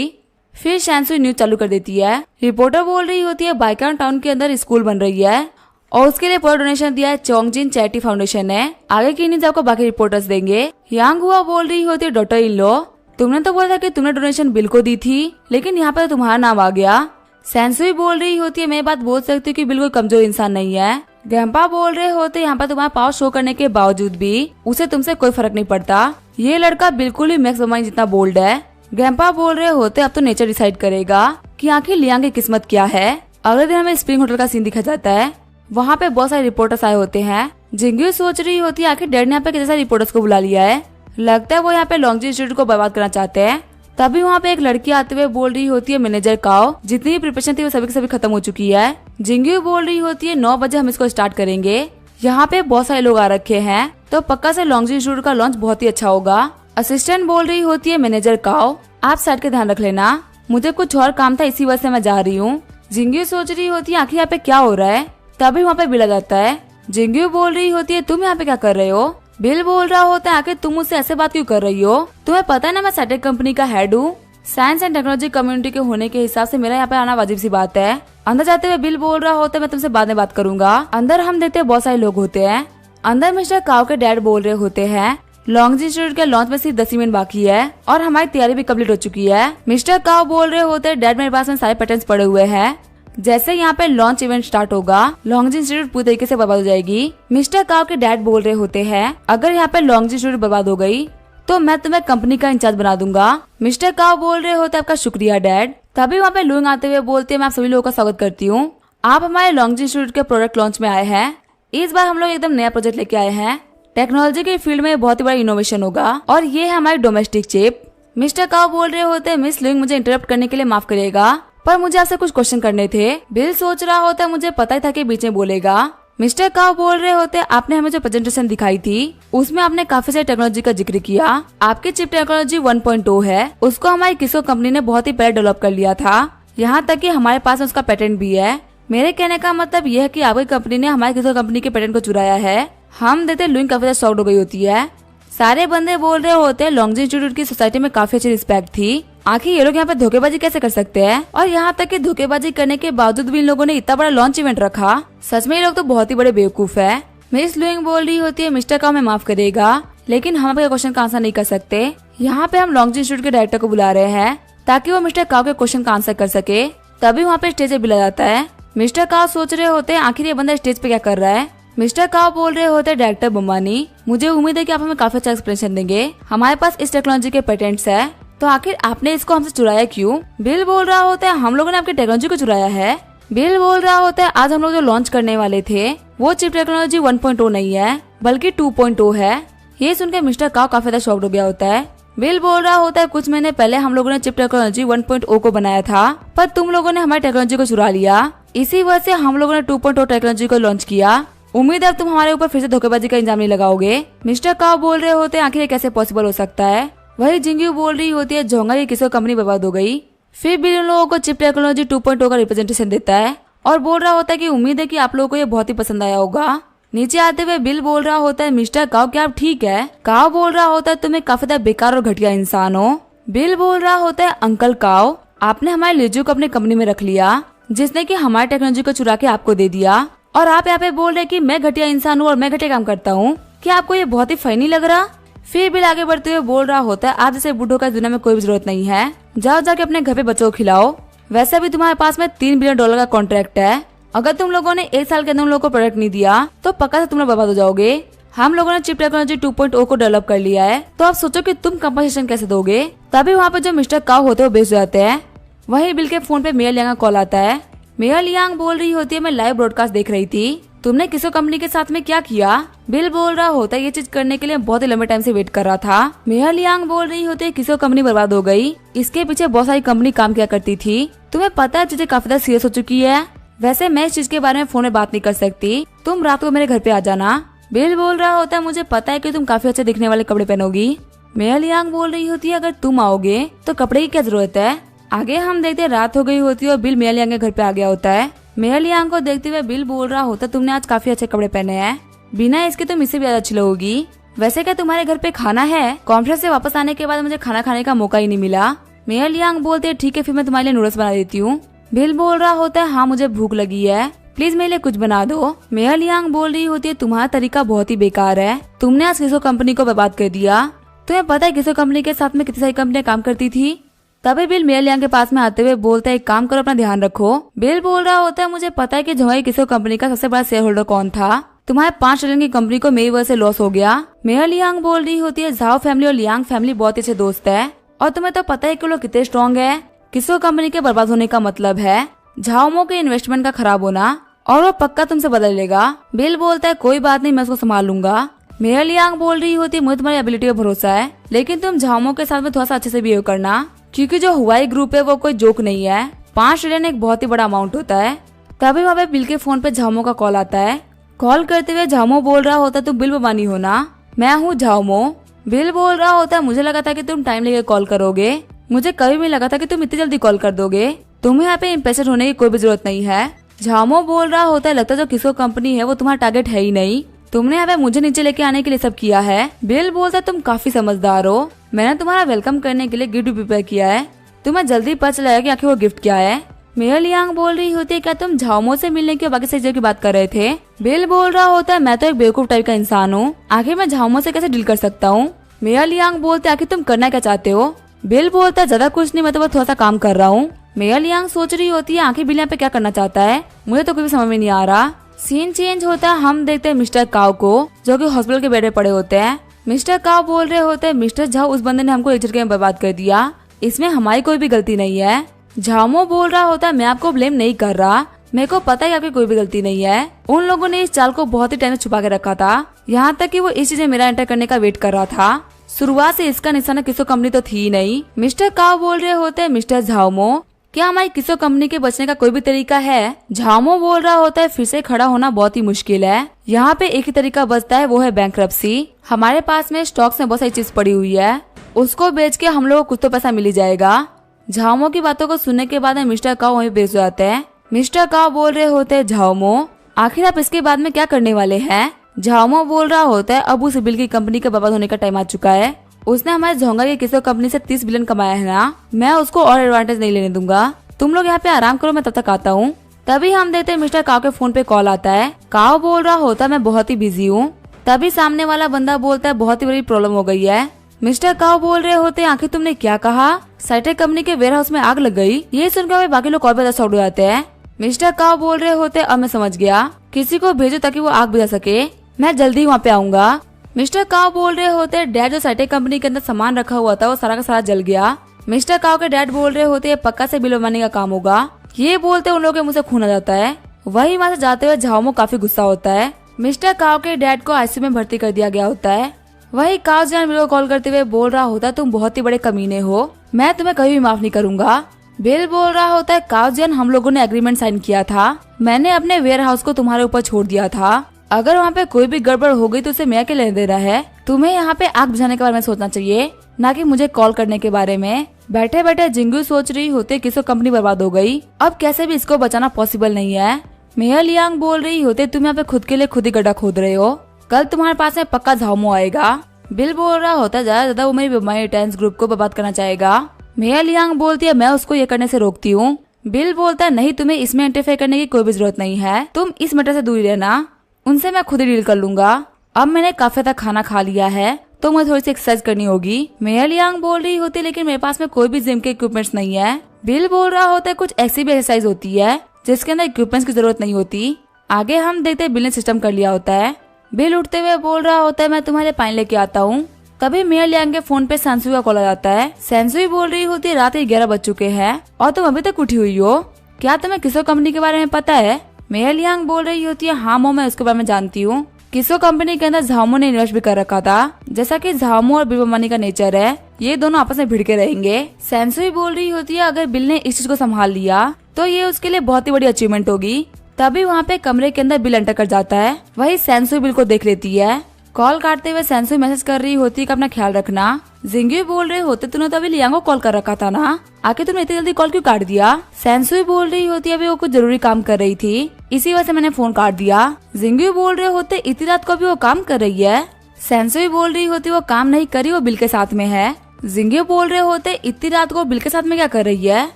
फिर सेंसुई न्यूज चालू कर देती है। रिपोर्टर बोल रही होती है बाइकान टाउन के अंदर स्कूल बन रही है और उसके लिए पूरा डोनेशन दिया है चोंगजिन चैरिटी फाउंडेशन ने। आगे की न्यूज आपको बाकी रिपोर्टर्स देंगे। यांग हुआ बोल रही होती है डॉटर इन लो तुमने तो बोला था कि तुमने डोनेशन बिल को दी थी लेकिन यहाँ पे तो तुम्हारा नाम आ गया। सेंसुई बोल रही होती है मैं बात बोल सकती हूँ कि बिल कोई कमजोर इंसान नहीं है। ग्रैंपा बोल रहे होते यहाँ पर तुम्हारा पावर शो करने के बावजूद भी उसे तुमसे कोई फर्क नहीं पड़ता। ये लड़का बिल्कुल ही मैक्स अम्बानी जितना बोल्ड है। ग्रैंपा बोल रहे होते अब तो नेचर डिसाइड करेगा कि आखिर लियांग की किस्मत क्या है। अगले दिन हमें स्प्रिंग होटल का सीन दिखा जाता है। वहाँ पे बहुत सारे रिपोर्टर्स आए होते हैं। जिंग्यू सोच रही होती है आखिर डैड ने यहाँ पे कितने सारे रिपोर्टर्स को बुला लिया है, लगता है वो यहाँ पे लॉन्गजिन इंस्टीट्यूट को बर्बाद करना चाहते हैं। तभी वहाँ पे एक लड़की आते हुए बोल रही होती है मैनेजर काओ जितनी भी प्रिपरेशन थी वो सभी की सभी खत्म हो चुकी है। जिंग्यू बोल रही होती है 9 बजे हम इसको स्टार्ट करेंगे। यहाँ पे बहुत सारे लोग आ रखे हैं तो पक्का से लॉन्गजिन इंस्टीट्यूट का लॉन्च बहुत ही अच्छा होगा। असिस्टेंट बोल रही होती है मैनेजर काओ आप साइड का ध्यान रख लेना, मुझे कुछ और काम था इसी वजह से मैं जा रही हूँ। जिंग्यू सोच रही होती है आखिर यहाँ पे क्या हो रहा है। तभी वहाँ पे बिल आ जाता है। जिंग्यू बोल रही होती है तुम यहाँ पे क्या कर रहे हो? बिल बोल रहा होता है आखिर तुम मुझसे ऐसे बात क्यों कर रही हो? तुम्हें पता है ना मैं सेटेक कंपनी का हेड हूँ। साइंस एंड टेक्नोलॉजी कम्युनिटी के होने के हिसाब से मेरा यहाँ पे आना वाजिब सी बात है। अंदर जाते हुए बिल बोल रहा होता है मैं तुमसे बाद में बात करूंगा। अंदर हम देखते बहुत सारे लोग होते हैं। अंदर मिस्टर काओ के डैड बोल रहे होते हैं लॉन्गजिन इंस्टीट्यूट के लॉन्च में सिर्फ 10 मिनट बाकी है और हमारी तैयारी भी कंप्लीट हो चुकी है। मिस्टर काओ बोल रहे होते हैं डैड मेरे पास में सारे पैटर्न्स पड़े हुए हैं, जैसे यहाँ पे लॉन्च इवेंट स्टार्ट होगा लॉन्गजिन इंस्टीट्यूट पूरी तरीके से बर्बाद हो जाएगी। मिस्टर काओ के डैड बोल रहे होते हैं अगर यहाँ पे लॉन्गजिन इंस्टीट्यूट बर्बाद हो गई तो मैं तुम्हें कंपनी का इंचार्ज बना दूंगा। मिस्टर काओ बोल रहे होते आपका शुक्रिया डैड। तभी वहाँ पे लुइंग आते हुए बोलते हैं मैं आप सभी लोगों का स्वागत करती हूँ, आप हमारे लॉन्गजिन इंस्टीट्यूट के प्रोडक्ट लॉन्च में आए हैं। इस बार हम लोग एकदम नया प्रोजेक्ट लेके आए हैं, टेक्नोलॉजी के फील्ड में बहुत ही बड़ा इनोवेशन होगा और ये है हमारी डोमेस्टिक चिप। मिस्टर काओ बोल रहे होते हैं मिस लुइंग मुझे इंटरप्ट करने के लिए माफ करिएगा पर मुझे आपसे कुछ क्वेश्चन करने थे। बिल सोच रहा होता है मुझे पता ही था कि बीच में बोलेगा। मिस्टर काओ बोल रहे होते आपने हमें जो प्रेजेंटेशन दिखाई थी उसमें आपने काफी सारी टेक्नोलॉजी का जिक्र किया। आपकी चिप टेक्नोलॉजी 1.0 है, उसको हमारी किसको कंपनी ने बहुत ही पहले डेवलप कर लिया था, यहाँ तक कि हमारे पास उसका पेटेंट भी है। मेरे कहने का मतलब यह है कि आपकी कंपनी ने हमारी किसी कंपनी के पेटेंट को चुराया है। हम देते लुइंग काफी ज्यादा शॉक्ड हो गई होती है। सारे बंदे बोल रहे होते हैं लॉन्गजिन इंस्टीट्यूट की सोसाइटी में काफी अच्छी रिस्पेक्ट थी, आखिर ये लोग यहाँ पे धोखेबाजी कैसे कर सकते हैं और यहाँ तक कि धोखेबाजी करने के बावजूद भी इन लोगों ने इतना बड़ा लॉन्च इवेंट रखा। सच में ये लोग तो बहुत ही बड़े बेवकूफ है। मिस लुइंग बोल रही होती है मिस्टर काओ में माफ करेगा लेकिन हम आपके क्वेश्चन का आंसर नहीं कर सकते। यहाँ पे हम लॉन्गजिन इंस्टीट्यूट के डायरेक्टर को बुला रहे हैं ताकि वो मिस्टर काओ के क्वेश्चन का आंसर कर सके। तभी वहाँ पे स्टेज पे बुलाया जाता है। मिस्टर काओ सोच रहे होते हैं आखिर ये बंदा स्टेज पे क्या कर रहा है। मिस्टर काओ बोल रहे होते डायरेक्टर बम्बानी मुझे उम्मीद है कि आप हमें काफी अच्छा एक्सप्लेनेशन देंगे, हमारे पास इस टेक्नोलॉजी के पेटेंट्स है तो आखिर आपने इसको हमसे चुराया क्यों? बिल बोल रहा होता है हम लोगों ने आपकी टेक्नोलॉजी को चुराया है। बिल बोल रहा होता है आज हम लोग जो लॉन्च करने वाले थे वो चिप टेक्नोलॉजी 1.0 नहीं है बल्कि 2.0 है। ये सुनकर मिस्टर काओ काफी ज्यादा शॉक्ड हो गया होता है। बिल बोल रहा होता है कुछ महीने पहले हम लोगों ने चिप टेक्नोलॉजी 1.0 को बनाया था पर तुम लोगों ने हमारी टेक्नोलॉजी को चुरा लिया, इसी वजह से हम लोगों ने 2.0 टेक्नोलॉजी को लॉन्च किया। उम्मीद है तुम हमारे ऊपर फिर से धोखेबाजी का इल्जाम नहीं लगाओगे। मिस्टर काओ बोल रहे होते हैं आखिर कैसे पॉसिबल हो सकता है। वही जिंग्यू बोल रही होती है जोंगा की किसी कंपनी बर्बाद हो गई। फिर बिल उन लोगों को चिप टेक्नोलॉजी 2.0 का रिप्रेजेंटेशन देता है और बोल रहा होता है कि उम्मीद है कि आप लोगों को ये बहुत ही पसंद आया होगा। नीचे आते हुए बिल बोल रहा होता है मिस्टर काओ क्या आप ठीक है? काओ बोल रहा होता है तुम्हें काफी ज्यादा बेकार और घटिया इंसान हो। बिल बोल रहा होता है अंकल काओ आपने हमारे लिजू को अपनी कंपनी में रख लिया जिसने की हमारी टेक्नोलॉजी को चुरा के आपको दे दिया और आप यहाँ पे बोल रहे कि मैं घटिया इंसान हूँ और मैं घटिया काम करता हूँ, क्या आपको ये बहुत ही फनी लग रहा? फिर बिल आगे बढ़ते हुए बोल रहा होता है आप जैसे बूढ़ों का दुनिया में कोई भी जरूरत नहीं है, जाओ जाके अपने घर पे बच्चों को खिलाओ। वैसे भी तुम्हारे पास में $3 बिलियन का कॉन्ट्रैक्ट है। अगर तुम लोगों ने 1 साल के अंदर उन लोगों को प्रोडक्ट नहीं दिया तो पक्का से तुम लोग बर्बाद हो जाओगे। हम लोगों ने चिप टेक्नोलॉजी 2.0 को डेवलप कर लिया है, तो आप सोचो कि तुम कंपनसेशन कैसे दोगे। तभी वहाँ पे जो मिस्टर काओ होते हैं वो बेच जाते हैं। वही बिल के फोन पे मेयर लियांग का कॉल आता है। मेयर लियांग बोल रही होती है मैं लाइव ब्रॉडकास्ट देख रही थी, तुमने किसी कंपनी के साथ में क्या किया। बिल बोल रहा होता है ये चीज करने के लिए बहुत ही लंबे टाइम से वेट कर रहा था। मेयर लियांग बोल रही होती है किसी कंपनी बर्बाद हो गई, इसके पीछे बहुत सारी कंपनी काम किया करती थी। तुम्हें पता है चीजें काफी ज्यादा सीरियस हो चुकी है। वैसे मैं इस चीज के बारे में फोन में बात नहीं कर सकती, तुम रात को मेरे घर पे आ जाना। बिल बोल रहा होता है मुझे पता है कि तुम काफी अच्छे दिखने वाले कपड़े पहनोगी। मेयर लियांग बोल रही होती है अगर तुम आओगे तो कपड़े की क्या जरूरत है। आगे हम देखते हैं रात हो गई होती है और बिल मेयर लियांग के घर पे आ गया होता है। मेयर लियांग को देखते हुए बिल बोल रहा होता है तुमने आज काफी अच्छे कपड़े पहने हैं, बिना इसके तुम इससे भी ज्यादा अच्छी लगोगी। वैसे क्या तुम्हारे घर पे खाना है। कॉन्फ्रेंस से वापस आने के बाद मुझे खाना खाने का मौका ही नहीं मिला। मेयर लियांग बोलते हैं ठीक है फिर मैं तुम्हारे लिए नूडल्स बना देती हूँ। बिल बोल रहा होता है हाँ मुझे भूख लगी है, प्लीज मेरे लिए कुछ बना दो। मेयर लियांग बोल रही होती है तुम्हारा तरीका बहुत ही बेकार है, तुमने आज किसी कंपनी को बर्बाद कर दिया। तुम्हें पता है किसी कंपनी के साथ में कितनी सारी कंपनियां काम करती थी। तभी बिल मेयर लियांग के पास में आते हुए बोलता है एक काम करो अपना ध्यान रखो। बिल बोल रहा होता है मुझे पता है कि जोंग किसी कंपनी का सबसे बड़ा शेयर होल्डर कौन था, तुम्हारे 5 ट्रिलियन की कंपनी को मेरी वजह से लॉस हो गया। मेयर लियांग बोल रही होती है झाओ फैमिली और लियांग फैमिली बहुत अच्छे दोस्त है और तुम्हें तो पता है कि लोग कितने स्ट्रॉन्ग है। किसी कंपनी के बर्बाद होने का मतलब है झाओमो के इन्वेस्टमेंट का खराब होना और वो पक्का तुमसे बदल लेगा। बिल बोलता है कोई बात नहीं मैं उसको संभाल लूंगा। मेयर लियांग बोल रही होती है मुझे तुम्हारी एबिलिटी पे भरोसा है, लेकिन तुम झाओमो के साथ में थोड़ा सा अच्छे से बिहेव करना, क्योंकि जो हुआई ग्रुप है वो कोई जोक नहीं है। 5 ट्रिलियन एक बहुत ही बड़ा अमाउंट होता है। तभी वहाँ पे बिल के फोन पे झाओमो का कॉल आता है। कॉल करते हुए झाओमो बोल रहा होता है तुम बिल बबानी हो ना, मैं हूँ झाओमो। बिल बोल रहा होता है मुझे लगा था कि तुम टाइम लेके कॉल करोगे, मुझे कभी भी लगा था कि तुम इतनी जल्दी कॉल कर दोगे, तुम्हें यहाँ पे इम्प्रेशन होने की कोई भी जरूरत नहीं है। झाओमो बोल रहा होता है लगता है जो किसको कंपनी है वो तुम्हारा टारगेट है ही नहीं, तुमने यहाँ पे मुझे नीचे लेके आने के लिए सब किया है। बिल बोलता है तुम काफी समझदार हो, मैंने तुम्हारा वेलकम करने के लिए गिफ्ट प्रिपेयर किया है, तुम्हें जल्दी पता चला है कि आखिर वो गिफ्ट क्या है। मेयर लियांग बोल रही होती है क्या तुम झाओमो से मिलने की बाकी चीजों की बात कर रहे थे। बिल बोल रहा होता है मैं तो एक बेवकूफ टाइप का इंसान हूँ, आखिर मैं झाओमो से कैसे डील कर सकता हूँ। मेयर लियांग बोलते आखिर तुम करना क्या चाहते हो। बिल बोलता है ज्यादा कुछ नहीं, मैं तो बस थोड़ा सा काम कर रहा हूँ। मेयर लियांग सोच रही होती है आखिर बिल यहाँ पे क्या करना चाहता है, मुझे तो कुछ भी समझ में नहीं आ रहा। सीन चेंज होता है, हम देखते हैं मिस्टर काओ को जो कि हॉस्पिटल के बेड पे पड़े होते हैं। मिस्टर काओ बोल रहे होते हैं मिस्टर झाओ उस बंदे ने हमको एक झटके में बर्बाद कर दिया, इसमें हमारी कोई भी गलती नहीं है। झाओमो बोल रहा होता है मैं आपको ब्लेम नहीं कर रहा, मेरे को पता है आपकी कोई भी गलती नहीं है, उन लोगों ने इस चाल को बहुत ही टाइम से छुपा के रखा था, यहाँ तक कि वो इस चीज में मेरा एंटर करने का वेट कर रहा था। शुरुआत से इसका निशाना किसी कंपनी तो थी नहीं। मिस्टर काओ बोल रहे होते हैं मिस्टर झाओमो क्या हमारी किसी कंपनी के बचने का कोई भी तरीका है। झाओमो बोल रहा होता है फिर से खड़ा होना बहुत ही मुश्किल है, यहाँ पे एक ही तरीका बचता है वो है बैंकरप्सी। हमारे पास में स्टॉक्स में बहुत सारी चीज पड़ी हुई है, उसको बेच के हम लोग को कुछ तो पैसा मिल जाएगा। झाओमो की बातों को सुनने के बाद मिस्टर काओ वहीं बेच जाते हैं। मिस्टर काओ बोल रहे होते हैं झाओमो आखिर आप इसके बाद में क्या करने वाले हैं। झाओमो बोल रहा होता है अब उस बिल की कंपनी का बर्बाद होने का टाइम आ चुका है, उसने हमारे झोंगा की किसी कंपनी से 30 बिलियन कमाया है ना, मैं उसको और एडवांटेज नहीं लेने दूंगा, तुम लोग यहाँ पे आराम करो मैं तब तक आता हूँ। तभी हम देखते हैं मिस्टर काओ के फोन पे कॉल आता है। काओ बोल रहा होता है मैं बहुत ही बिजी हूँ। तभी सामने वाला बंदा बोलता है बहुत ही बड़ी प्रॉब्लम हो गई है। मिस्टर काओ बोल रहे होते हैं आखिर तुमने क्या कहा, साइटेक कंपनी के वेयर हाउस में आग लग गई। ये सुनकर बाकी लोग और भी शॉक हो जाते हैं। मिस्टर काओ बोल रहे होते हैं अब मैं समझ गया, किसी को भेजो ताकि वो आग बुझा सके, मैं जल्दी वहाँ पे आऊंगा। मिस्टर काओ बोल रहे होते हैं डैड जो साइटेक कंपनी के अंदर सामान रखा हुआ था वो सारा का सारा जल गया। मिस्टर काओ के डैड बोल रहे होते हैं पक्का से बिल बनवाने का काम होगा, ये बोलते उन लोगों के मुंह से खून आ जाता है। वही वहाँ से जाते हुए झाओमो काफी गुस्सा होता है। मिस्टर काओ के डैड को आईसीयू में भर्ती कर दिया गया होता है। वही काओ जियान बिल को कॉल करते हुए बोल रहा होता है तुम बहुत ही बड़े कमीने हो, मैं तुम्हें कभी भी माफ नहीं करूंगा। बिल बोल रहा होता है काओ जियान हम लोगों ने एग्रीमेंट साइन किया था, मैंने अपने वेयर हाउस को तुम्हारे ऊपर छोड़ दिया था, अगर वहाँ पे कोई भी गड़बड़ हो गई तो उसे मैं क्या लेने दे रहा है, तुम्हें यहाँ पे आग बुझाने के बारे में सोचना चाहिए ना कि मुझे कॉल करने के बारे में। बैठे बैठे जिंगू सोच रही होते किसी कंपनी बर्बाद हो गई, अब कैसे भी इसको बचाना पॉसिबल नहीं है। मेयर लियांग बोल रही होते तुम यहाँ पे खुद के लिए खुद ही गड्ढा खोद रहे हो, कल तुम्हारे पास में पक्का झाओमो आएगा। बिल बोल रहा होता ज्यादा वो मेरी बीमारी टेंस ग्रुप को बर्बाद करना चाहेगा। मेयर लियांग बोलती है मैं उसको ये करने से रोकती हूँ। बिल बोलता है नहीं तुम्हें इसमें इंटरफेयर करने की कोई भी जरूरत नहीं है, तुम इस मैटर से दूर रहना, उनसे मैं खुद ही डील कर लूंगा। अब मैंने काफी तक खाना खा लिया है तो मुझे थोड़ी सी एक्सरसाइज करनी होगी। मेयर लियांग बोल रही होती लेकिन मेरे पास में कोई भी जिम के इक्विपमेंट्स नहीं है, बिल बोल रहा होता है कुछ ऐसी भी एक्सरसाइज होती है जिसके अंदर इक्विपमेंट्स की जरूरत नहीं होती। आगे हम देखते हैं बिल ने सिस्टम कर लिया होता है। बिल उठते हुए बोल रहा होता है मैं तुम्हारे पानी लेके आता हूँ। तभी मिया लियांग के फोन पे सेंसुई का कॉल आ जाता है। सेंसुई बोल रही होती है रात 11 बज चुके हैं और तुम अभी तक उठी हुई हो, क्या तुम्हें किसो कंपनी के बारे में पता है? मिया लियांग बोल रही होती है हाँ मो, मैं उसके बारे में जानती हूँ। किसो कंपनी के अंदर झामो ने इन्वेस्ट भी कर रखा था। जैसा कि झामो और बिलबमानी का नेचर है, ये दोनों आपस में भिड़ के रहेंगे। सेंसुई बोल रही होती है अगर बिल ने इस चीज को संभाल लिया तो ये उसके लिए बहुत ही बड़ी अचीवमेंट होगी। तभी वहाँ पे कमरे के अंदर बिल एंटर कर जाता है। वही सेंसुई बिल को देख लेती है। कॉल काटते हुए सेंसुई मैसेज कर रही होती है कि अपना ख्याल रखना। जिंगी बोल रहे होते तूने तो अभी लियांग को कॉल कर रखा था ना, आखिर तुमने इतनी जल्दी कॉल क्यों काट दिया? सेंसुई बोल रही होती है अभी वो कुछ जरूरी काम कर रही थी, इसी वजह से मैंने फोन काट दिया। जिंगी बोल रहे होते इतनी रात को भी वो काम कर रही है। सेंसुई बोल रही होती वो काम नहीं करी, वो बिल के साथ में है। जिंगी बोल रहे होते इतनी रात को बिल के साथ में क्या कर रही है?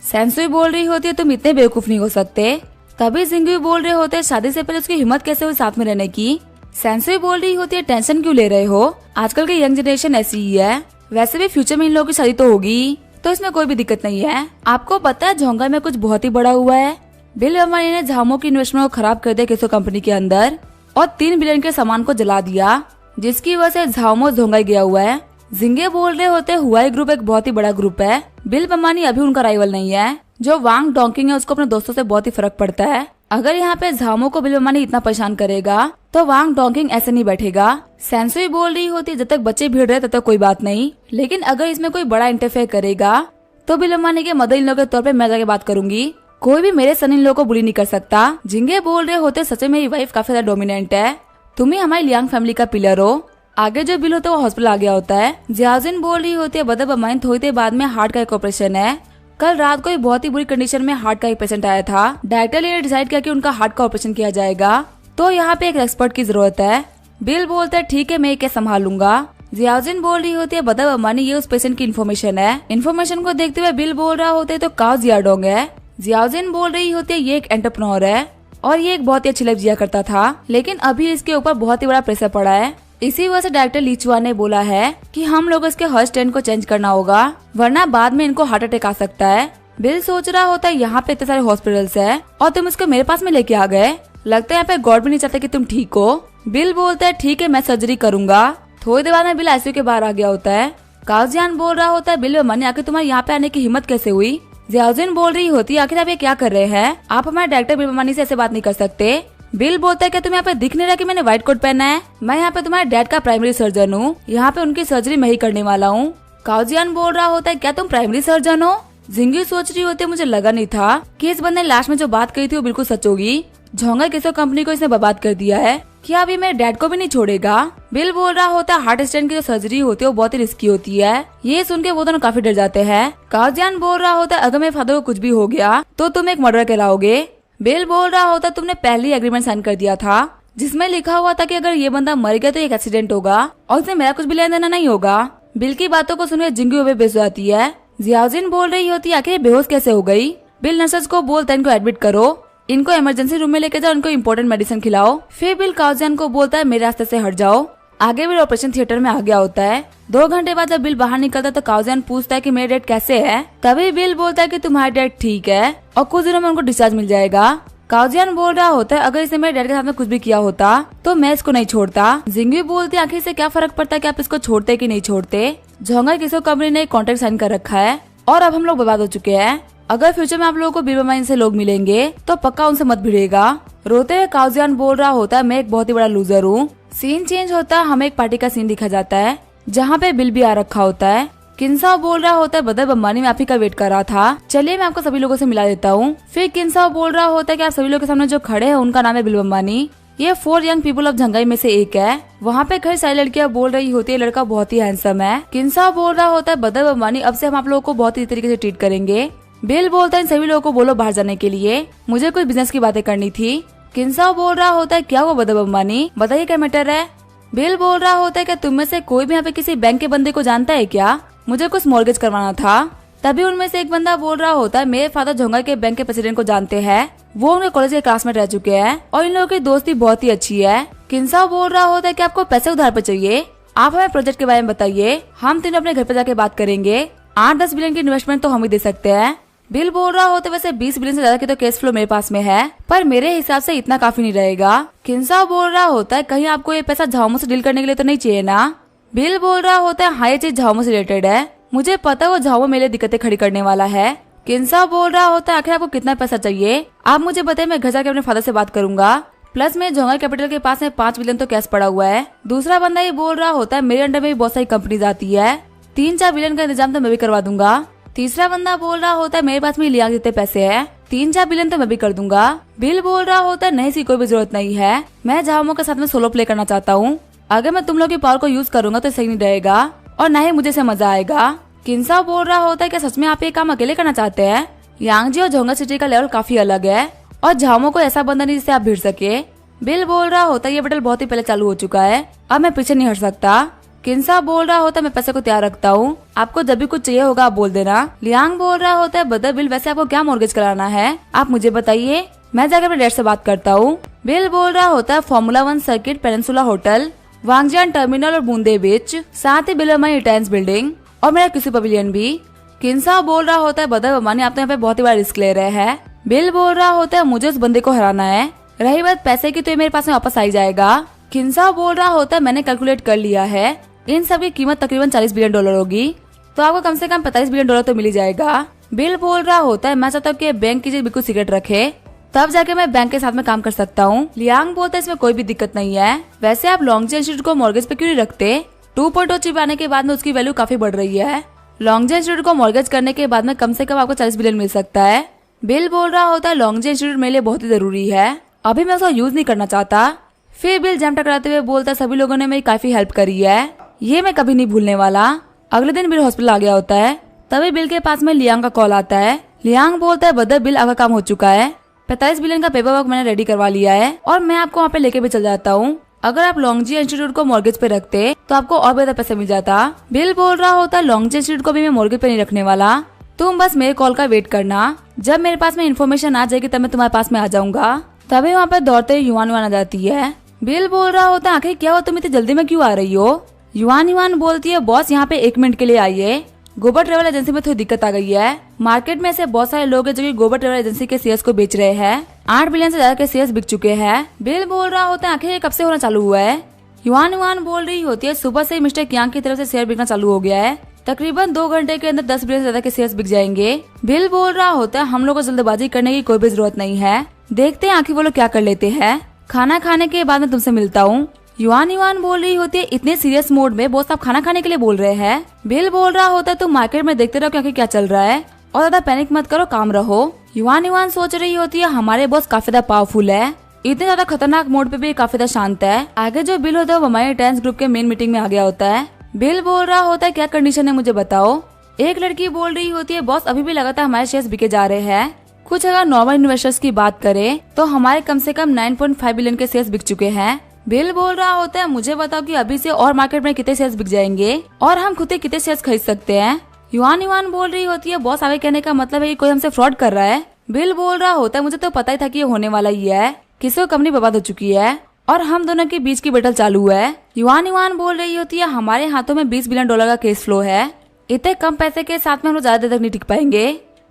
सेंसुई बोल रही होती है तुम इतने बेवकूफ नहीं हो सकते। तभी जिंगी बोल रहे होते शादी से पहले उसकी हिम्मत कैसे हुई साथ में रहने की? सेंसुई बोल रही होती है टेंशन क्यों ले रहे हो, आजकल की यंग जनरेशन ऐसी ही है, वैसे भी फ्यूचर में इन लोगों की शादी तो होगी तो इसमें कोई भी दिक्कत नहीं है। आपको पता है झोंगा में कुछ बहुत ही बड़ा हुआ है। बिल अम्बानी ने झामो की इन्वेस्टमेंट को खराब कर दिया किसो कंपनी के अंदर और 3 बिलियन के सामान को जला दिया, जिसकी वजह से झामो झोंगा गया हुआ है। जिंगे बोल रहे होते हुआई ग्रुप एक बहुत ही बड़ा ग्रुप है। बिल अम्बानी अभी उनका राइवल नहीं है। जो वांग डोंकिंग है उसको अपने दोस्तों से बहुत ही फर्क पड़ता है। अगर यहाँ पे झामो को बिल अम्बानी इतना परेशान करेगा तो वांग डोंकिंग ऐसे नहीं बैठेगा। सेंसुई बोल रही होती है जब तक बच्चे भीड़ रहे तब तक कोई बात नहीं, लेकिन अगर इसमें कोई बड़ा इंटरफेयर करेगा तो बिल अम्बानी के मदर इन लॉ के तौर पे मैं जाके बात करूंगी। कोई भी मेरे सन इन लॉ को बुली नहीं कर सकता। जिंगे बोल रहे होते सच में मेरी वाइफ काफी ज्यादा डोमिनेंट है, तुम ही हमारी लियांग फैमिली का पिलर हो। आगे जो बिल होता है वो हॉस्पिटल आ गया होता है। जियाजिन बोल रही होती है बदब अमाइन थोड़ी देर बाद में हार्ट का एक ऑपरेशन है। कल रात को एक बहुत ही बुरी कंडीशन में हार्ट का एक पेशेंट आया था। डायरेक्टर ने डिसाइड किया कि उनका हार्ट का ऑपरेशन किया जाएगा, तो यहाँ पे एक एक्सपर्ट की जरूरत है। बिल बोलता है ठीक है मैं ये संभालूंगा। जियाजिन बोल रही होती है बदब अमानी ये उस पेशेंट की इन्फॉर्मेशन है। इन्फॉर्मेशन को देखते हुए बिल बोल रहा होता है तो काओ जियाडोंग है। जियाजिन बोल रही होती है ये एक एंटरप्रेन्योर है और ये एक बहुत ही अच्छी लाइफ जिया करता था, लेकिन अभी इसके ऊपर बहुत ही बड़ा प्रेशर पड़ा है। इसी वजह से डायरेक्टर ली चुआ ने बोला है कि हम लोग इसके हर स्टैंड को चेंज करना होगा, वरना बाद में इनको हार्ट अटैक आ सकता है। बिल सोच रहा होता है यहाँ पे इतने सारे हॉस्पिटल्स है और तुम इसको मेरे पास में लेके आ गए, लगता है यहाँ पे गॉड भी नहीं चाहता कि तुम ठीक हो। बिल बोलता है ठीक है मैं सर्जरी करूंगा। थोड़ी देर बाद में बिल आईसीयू के बाहर आ गया होता है। काउजियान बोल रहा होता है बिल मनी आखिर तुम्हारे यहाँ पे आने की हिम्मत कैसे हुई? जियाजिन बोल रही होती है आखिर आप ये क्या कर रहे हैं, आप हमारे डायरेक्टर बिल मनी से ऐसे बात नहीं कर सकते। बिल बोलता है क्या तुम्हें यहाँ पे दिख नहीं रहा कि मैंने व्हाइट कोट पहना है? मैं यहाँ पे तुम्हारे डैड का प्राइमरी सर्जन हूँ, यहाँ पे उनकी सर्जरी मैं ही करने वाला हूँ। काउजियान बोल रहा होता है क्या तुम प्राइमरी सर्जन हो? जिंगी सोच रही होती है मुझे लगा नहीं था कि इस बंदे ने लास्ट में जो बात कही थी वो बिल्कुल सच होगी। झोंगा किसो कंपनी को इसने बर्बाद कर दिया है, क्या अभी मेरे डैड को भी नहीं छोड़ेगा? बिल बोल रहा होता है हार्ट स्टेंट की जो सर्जरी होती है वो बहुत ही रिस्की होती है। ये सुन के वो दोनों काफी डर जाते हैं। काउजियान बोल रहा होता है अगर मेरे फादर को कुछ भी हो गया तो तुम एक मर्डर कहलाओगे। बिल बोल रहा होता तुमने पहले ही एग्रीमेंट साइन कर दिया था जिसमें लिखा हुआ था कि अगर ये बंदा मर गया तो एक एक्सीडेंट होगा और इसमें मेरा कुछ भी लेना देना नहीं होगा। बिल की बातों को सुनकर जिंगी बेहोश हो जाती है। जियाजिन बोल रही होती है आखिर बेहोश कैसे हो गई? बिल नर्सेस को बोलता है इनको एडमिट करो, इनको इमरजेंसी रूम में लेके जाओ, इनको इम्पोर्टेंट मेडिसिन खिलाओ। फिर बिल काउजियान को बोलता है मेरे रास्ते से हट जाओ। आगे बिल ऑपरेशन थिएटर में आ गया होता है। 2 घंटे बाद जब बिल बाहर निकलता है तो काउजियान पूछता है कि मेरे डैड कैसे है? तभी बिल बोलता है कि तुम्हारे डैड ठीक है और कुछ दिनों में उनको डिस्चार्ज मिल जाएगा। काउजियान बोल रहा होता है अगर इसने मेरे डैड के साथ में कुछ भी किया होता तो मैं इसको नहीं छोड़ता। जिंगी बोलती है आखिर से क्या फर्क पड़ता है कि आप इसको छोड़ते कि नहीं छोड़ते? झोंगा किसो कंपनी ने कॉन्ट्रैक्ट साइन कर रखा है और अब हम लोग बर्बाद हो चुके हैं। अगर फ्यूचर में आप लोगों को बीमारी से लोग मिलेंगे तो पक्का उनसे मत भिड़ेगा। रोते हुए काउजियान बोल रहा होता है मैं एक बहुत ही बड़ा लूजर हूँ। सीन चेंज होता है, हमें एक पार्टी का सीन दिखा जाता है जहाँ पे बिल भी आ रखा होता है। किन्साओ बोल रहा होता है बदर बम्बानी में आप ही का वेट कर रहा था, चलिए मैं आपको सभी लोगों से मिला देता हूँ। फिर किन्साओ बोल रहा होता है कि आप सभी लोगों के सामने जो खड़े हैं उनका नाम है बिल बम्बानी, ये 4 यंग पीपल ऑफ झंगाई में से एक है। वहाँ पे कई सारी लड़कियाँ बोल रही होती है लड़का बहुत ही हैंडसम है। किन्साओ बोल रहा होता है बदर बम्बानी अब से हम आप लोगों को बहुत ही तरीके से ट्रीट करेंगे। बिल बोलता है इन सभी लोगों को बोलो बाहर जाने के लिए, मुझे कुछ बिजनेस की बातें करनी थी। किन्साओ बोल रहा होता है क्या हुआ बदर बम्बानी, बताइए क्या मैटर है? बिल बोल रहा होता है क्या तुम में से कोई भी यहाँ पे किसी बैंक के बंदे को जानता है क्या? मुझे कुछ मॉर्गेज करवाना था। तभी उनमें से एक बंदा बोल रहा होता है मेरे फादर झोंगा के बैंक के प्रेसिडेंट को जानते हैं, वो उनके कॉलेज के क्लासमेट रह चुके हैं और इन लोगों की दोस्ती बहुत ही अच्छी है। किन्साओ बोल रहा होता है कि आपको पैसे उधार पे चाहिए, आप हमें प्रोजेक्ट के बारे में बताइए, हम तीनों अपने घर पे जाके बात करेंगे। 8-10 बिलियन की इन्वेस्टमेंट तो हम ही दे सकते हैं। बिल बोल रहा होता वैसे 20 बिलियन से ज्यादा की तो कैश फ्लो मेरे पास में है, पर मेरे हिसाब से इतना काफी नहीं रहेगा। किंसा बोल रहा होता है कहीं आपको ये पैसा झाओमो से डील करने के लिए तो नहीं चाहिए ना। बिल बोल रहा होता है हाँ ये चीज झाओमो से रिलेटेड है, मुझे पता है वो झाओमो मेरे दिक्कतें खड़ी करने वाला है। किंसा बोल रहा होता है आखिर आपको कितना पैसा चाहिए आप मुझे बताइए, मैं घर जाके अपने फादर से बात करूंगा। प्लस में जोंगा कैपिटल के पास में 5 बिलियन तो कैश पड़ा हुआ है। दूसरा बंदा ये बोल रहा होता है मेरे अंडर में भी बहुत सारी कंपनीज आती है, 3-4 बिलियन का इंतजाम तो मैं भी करवा दूंगा। तीसरा बंदा बोल रहा होता है मेरे पास में लियांग जितने पैसे हैं 3-4 बिलियन तो मैं भी कर दूंगा। बिल बोल रहा होता है नहीं सी कोई भी जरूरत नहीं है, मैं झाओमो के साथ में सोलो प्ले करना चाहता हूँ, अगर मैं तुम लोग की पावर को यूज करूंगा तो सही नहीं रहेगा और न ही मुझे से मजा आएगा। किंसा बोल रहा होता है क्या सच में आप ये काम अकेले करना चाहते हैं? यांगजी और जोंगा सिटी का लेवल काफी अलग है और झाओमो को ऐसा बंदा नहीं जिससे आप भिड़ सके। बिल बोल रहा होता है ये बैटल बहुत ही पहले चालू हो चुका है, अब मैं पीछे नहीं हट सकता। किंसा बोल रहा होता है मैं पैसे को तैयार रखता हूँ, आपको जब भी कुछ चाहिए होगा आप बोल देना। लियांग बोल रहा होता है बदर बिल वैसे आपको क्या मॉर्गेज कराना है आप मुझे बताइए, मैं जाकर अपने डैड से बात करता हूँ। बिल बोल रहा होता है फॉर्मूला 1 सर्किट, पेनिनसुला होटल, वांगजियान टर्मिनल और बूंदे बीच, साथ ही बिलमाई इटेंस बिल्डिंग और मेरा किसी पवेलियन भी। किंसा बोल रहा होता है बदर बमानी आप तो यहाँ पे बहुत ही बड़ा रिस्क ले रहे हैं। बिल बोल रहा होता है मुझे उस बंदे को हराना है, रही बात पैसे की तो ये मेरे पास में वापस आई जाएगा। किंसा बोल रहा होता है मैंने कैलकुलेट कर लिया है, इन सब की कीमत तकरीबन 40 बिलियन डॉलर होगी, तो आपको कम से कम 45 बिलियन डॉलर तो मिल ही जाएगा। बिल बोल रहा होता है मैं चाहता हूँ कि बैंक की चीज बिल्कुल सीक्रेट रखे, तब जाके मैं बैंक के साथ में काम कर सकता हूँ। लियांग बोलता है इसमें कोई भी दिक्कत नहीं है, वैसे आप लॉन्गजे इंस्टीट्यूट को मॉर्गेज पे क्यों नहीं रखते? 2.0 चिप आने के बाद में उसकी वैल्यू काफी बढ़ रही है, लॉन्गजे इंस्टीट्यूट को मॉर्गेज करने के बाद में कम से कम आपको 40 बिलियन मिल सकता है। बिल बोल रहा होता है लॉन्गजे इंस्टीट्यूट मेरे लिए बहुत ही जरूरी है, अभी मैं उसका यूज नहीं करना चाहता। फिर बिल जम टकराते हुए बोलता है सभी लोगों ने मेरी काफी हेल्प करी है, ये मैं कभी नहीं भूलने वाला। अगले दिन बिल हॉस्पिटल आ गया होता है, तभी बिल के पास में लियांग का कॉल आता है। लियांग बोलता है बदर बिल आपका काम हो चुका है, 45 बिलियन का पेपर वर्क मैंने रेडी करवा लिया है और मैं आपको वहाँ पे लेके भी चल जाता हूँ। अगर आप लॉन्गजी इंस्टीट्यूट को मॉर्गेज पे रखते तो आपको और बेहतर पैसे मिल जाता। बिल बोल रहा होता है लॉन्गजी इंस्टीट्यूट को भी मैं मॉर्गेज पे नहीं रखने वाला, तुम बस मेरे कॉल का वेट करना, जब मेरे पास में इन्फॉर्मेशन आ जाएगी तब मैं तुम्हारे पास में आ जाऊंगा। तभी वहाँ पे दौड़ते युआन आ जाती है। बिल बोल रहा होता है आखिर क्या हुआ, तुम इतनी जल्दी में क्यों आ रही हो? युआन बोलती है बॉस यहाँ पे 1 मिनट के लिए आइए, गोबर ट्रेवल एजेंसी में थोड़ी दिक्कत आ गई है, मार्केट में ऐसे बहुत सारे लोग हैं जो कि गोबर ट्रेवल एजेंसी के शेयर्स को बेच रहे हैं, 8 बिलियन से ज्यादा के शेयर्स बिक चुके हैं। बिल बोल रहा होता है आखिर ये कब से होना चालू हुआ है? युआन बोल रही होती है सुबह से मिस्टर यांग की तरफ से शेयर बिकना चालू हो गया है, तकरीबन 2 घंटे के अंदर 10 बिलियन से ज्यादा के शेयर्स बिक जाएंगे। बिल बोल रहा होता है हम लोग को जल्दबाजी करने की कोई भी जरूरत नहीं है, देखते हैं आखिर वो लोग क्या कर लेते हैं, खाना खाने के बाद में तुमसे मिलता हूँ। युआन बोल रही होती है इतने सीरियस मोड में बॉस आप खाना खाने के लिए बोल रहे हैं? बिल बोल रहा होता है तुम मार्केट में देखते रहो क्योंकि क्या चल रहा है और ज्यादा पैनिक मत करो, काम रहो। युआन सोच रही होती है हमारे बॉस काफी ज्यादा पावरफुल है, इतने ज्यादा खतरनाक मोड पे भी काफी ज्यादा शांत है। आगे जो बिल होता है वो हमारे टेंस ग्रुप के मेन मीटिंग में आ गया होता है। बिल बोल रहा होता है क्या कंडीशन है मुझे बताओ। एक लड़की बोल रही होती है बॉस अभी भी लगातार हमारे शेयर्स बिके जा रहे हैं, कुछ अगर नॉर्मल इन्वेस्टर्स की बात करें तो हमारे कम से कम 9.5 बिलियन के शेयर्स बिक चुके हैं। बिल बोल रहा होता है मुझे बताओ कि अभी से और मार्केट में कितने शेयर्स बिक जाएंगे और हम खुद कितने शेयर्स खरीद सकते हैं। युआन बोल रही होती है बॉस आगे कहने का मतलब है कि कोई हमसे फ्रॉड कर रहा है। बिल बोल रहा होता है मुझे तो पता ही था कि ये होने वाला ही है, किसी को कंपनी बर्बाद हो चुकी है और हम दोनों के बीच की बैटल चालू है। युआन बोल रही होती है हमारे हाथों में 20 बिलियन डॉलर का केस फ्लो है, इतने कम पैसे के साथ में हम लोग ज्यादा देर तक नहीं टिक पाएंगे।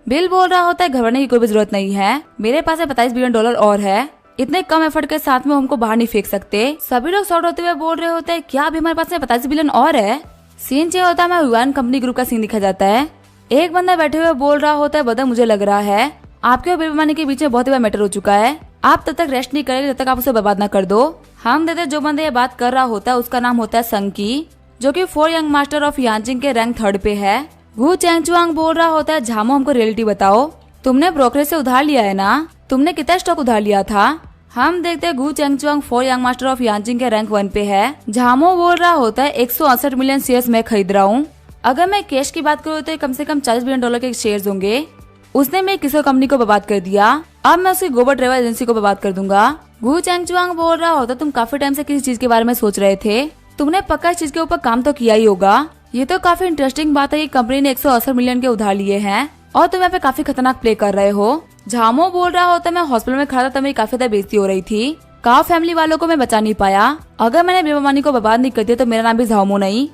बिल बोल रहा होता है घबराने की कोई भी जरूरत नहीं है, मेरे पास 45 बिलियन डॉलर और है, इतने कम एफर्ट के साथ में हमको बाहर नहीं फेंक सकते। सभी लोग शॉर्ट होते हुए बोल रहे होते हैं क्या अभी हमारे पास में 45 बिलियन और है? सीन चाहिए होता है मैं युआन कंपनी ग्रुप का सीन दिखा जाता है। एक बंदा बैठे हुए बोल रहा होता है बदर मुझे लग रहा है आपके और बेईमानी के बीच में बहुत ही बड़ा मैटर हो चुका है, आप तब तक रेस्ट नहीं करेंगे जब तक आप उसे बर्बाद न कर दो। हम देते जो बंदे ये बात कर रहा होता है उसका नाम होता है संकी, जो कि 4 यंग मास्टर ऑफ यांजिंग के रैंक 3rd पे है। वू चैंगचुआंग बोल रहा होता है झामो हमको रियलिटी बताओ, तुमने ब्रोकरेज से उधार लिया है ना, तुमने कितना स्टॉक उधार लिया था? हम देखते हैं गु चैंगचुआंग 4 यंग मास्टर ऑफ यांजिंग के रैंक 1 पे है। झामो बोल रहा होता है 168 मिलियन शेयर्स मैं खरीद रहा हूँ, अगर मैं कैश की बात करूँ तो कम से कम 40 बिलियन डॉलर के शेयर्स होंगे। उसने मेरी किसी कंपनी को बर्बाद कर दिया, अब मैं उसकी गोबर ट्रेवल एजेंसी को बर्बाद कर दूंगा। गु चैंगचुआंग बोल रहा होता तुम काफी टाइम से किसी चीज के बारे में सोच रहे थे, तुमने पक्का इस चीज के ऊपर काम तो किया ही होगा। ये तो काफी इंटरेस्टिंग बात है कि कंपनी ने 168 मिलियन के उधार लिए हैं और तुम यहाँ पे काफी खतरनाक प्ले कर रहे हो। झामो बोल रहा होता मैं हॉस्पिटल में खड़ा था तब मेरी काफी ज्यादा बेइज्जती हो रही थी, काव फैमिली वालों को मैं बचा नहीं पाया, अगर मैंने बेईमानी को बर्बाद नहीं कर दिया तो मेरा नाम भी झामो नहीं।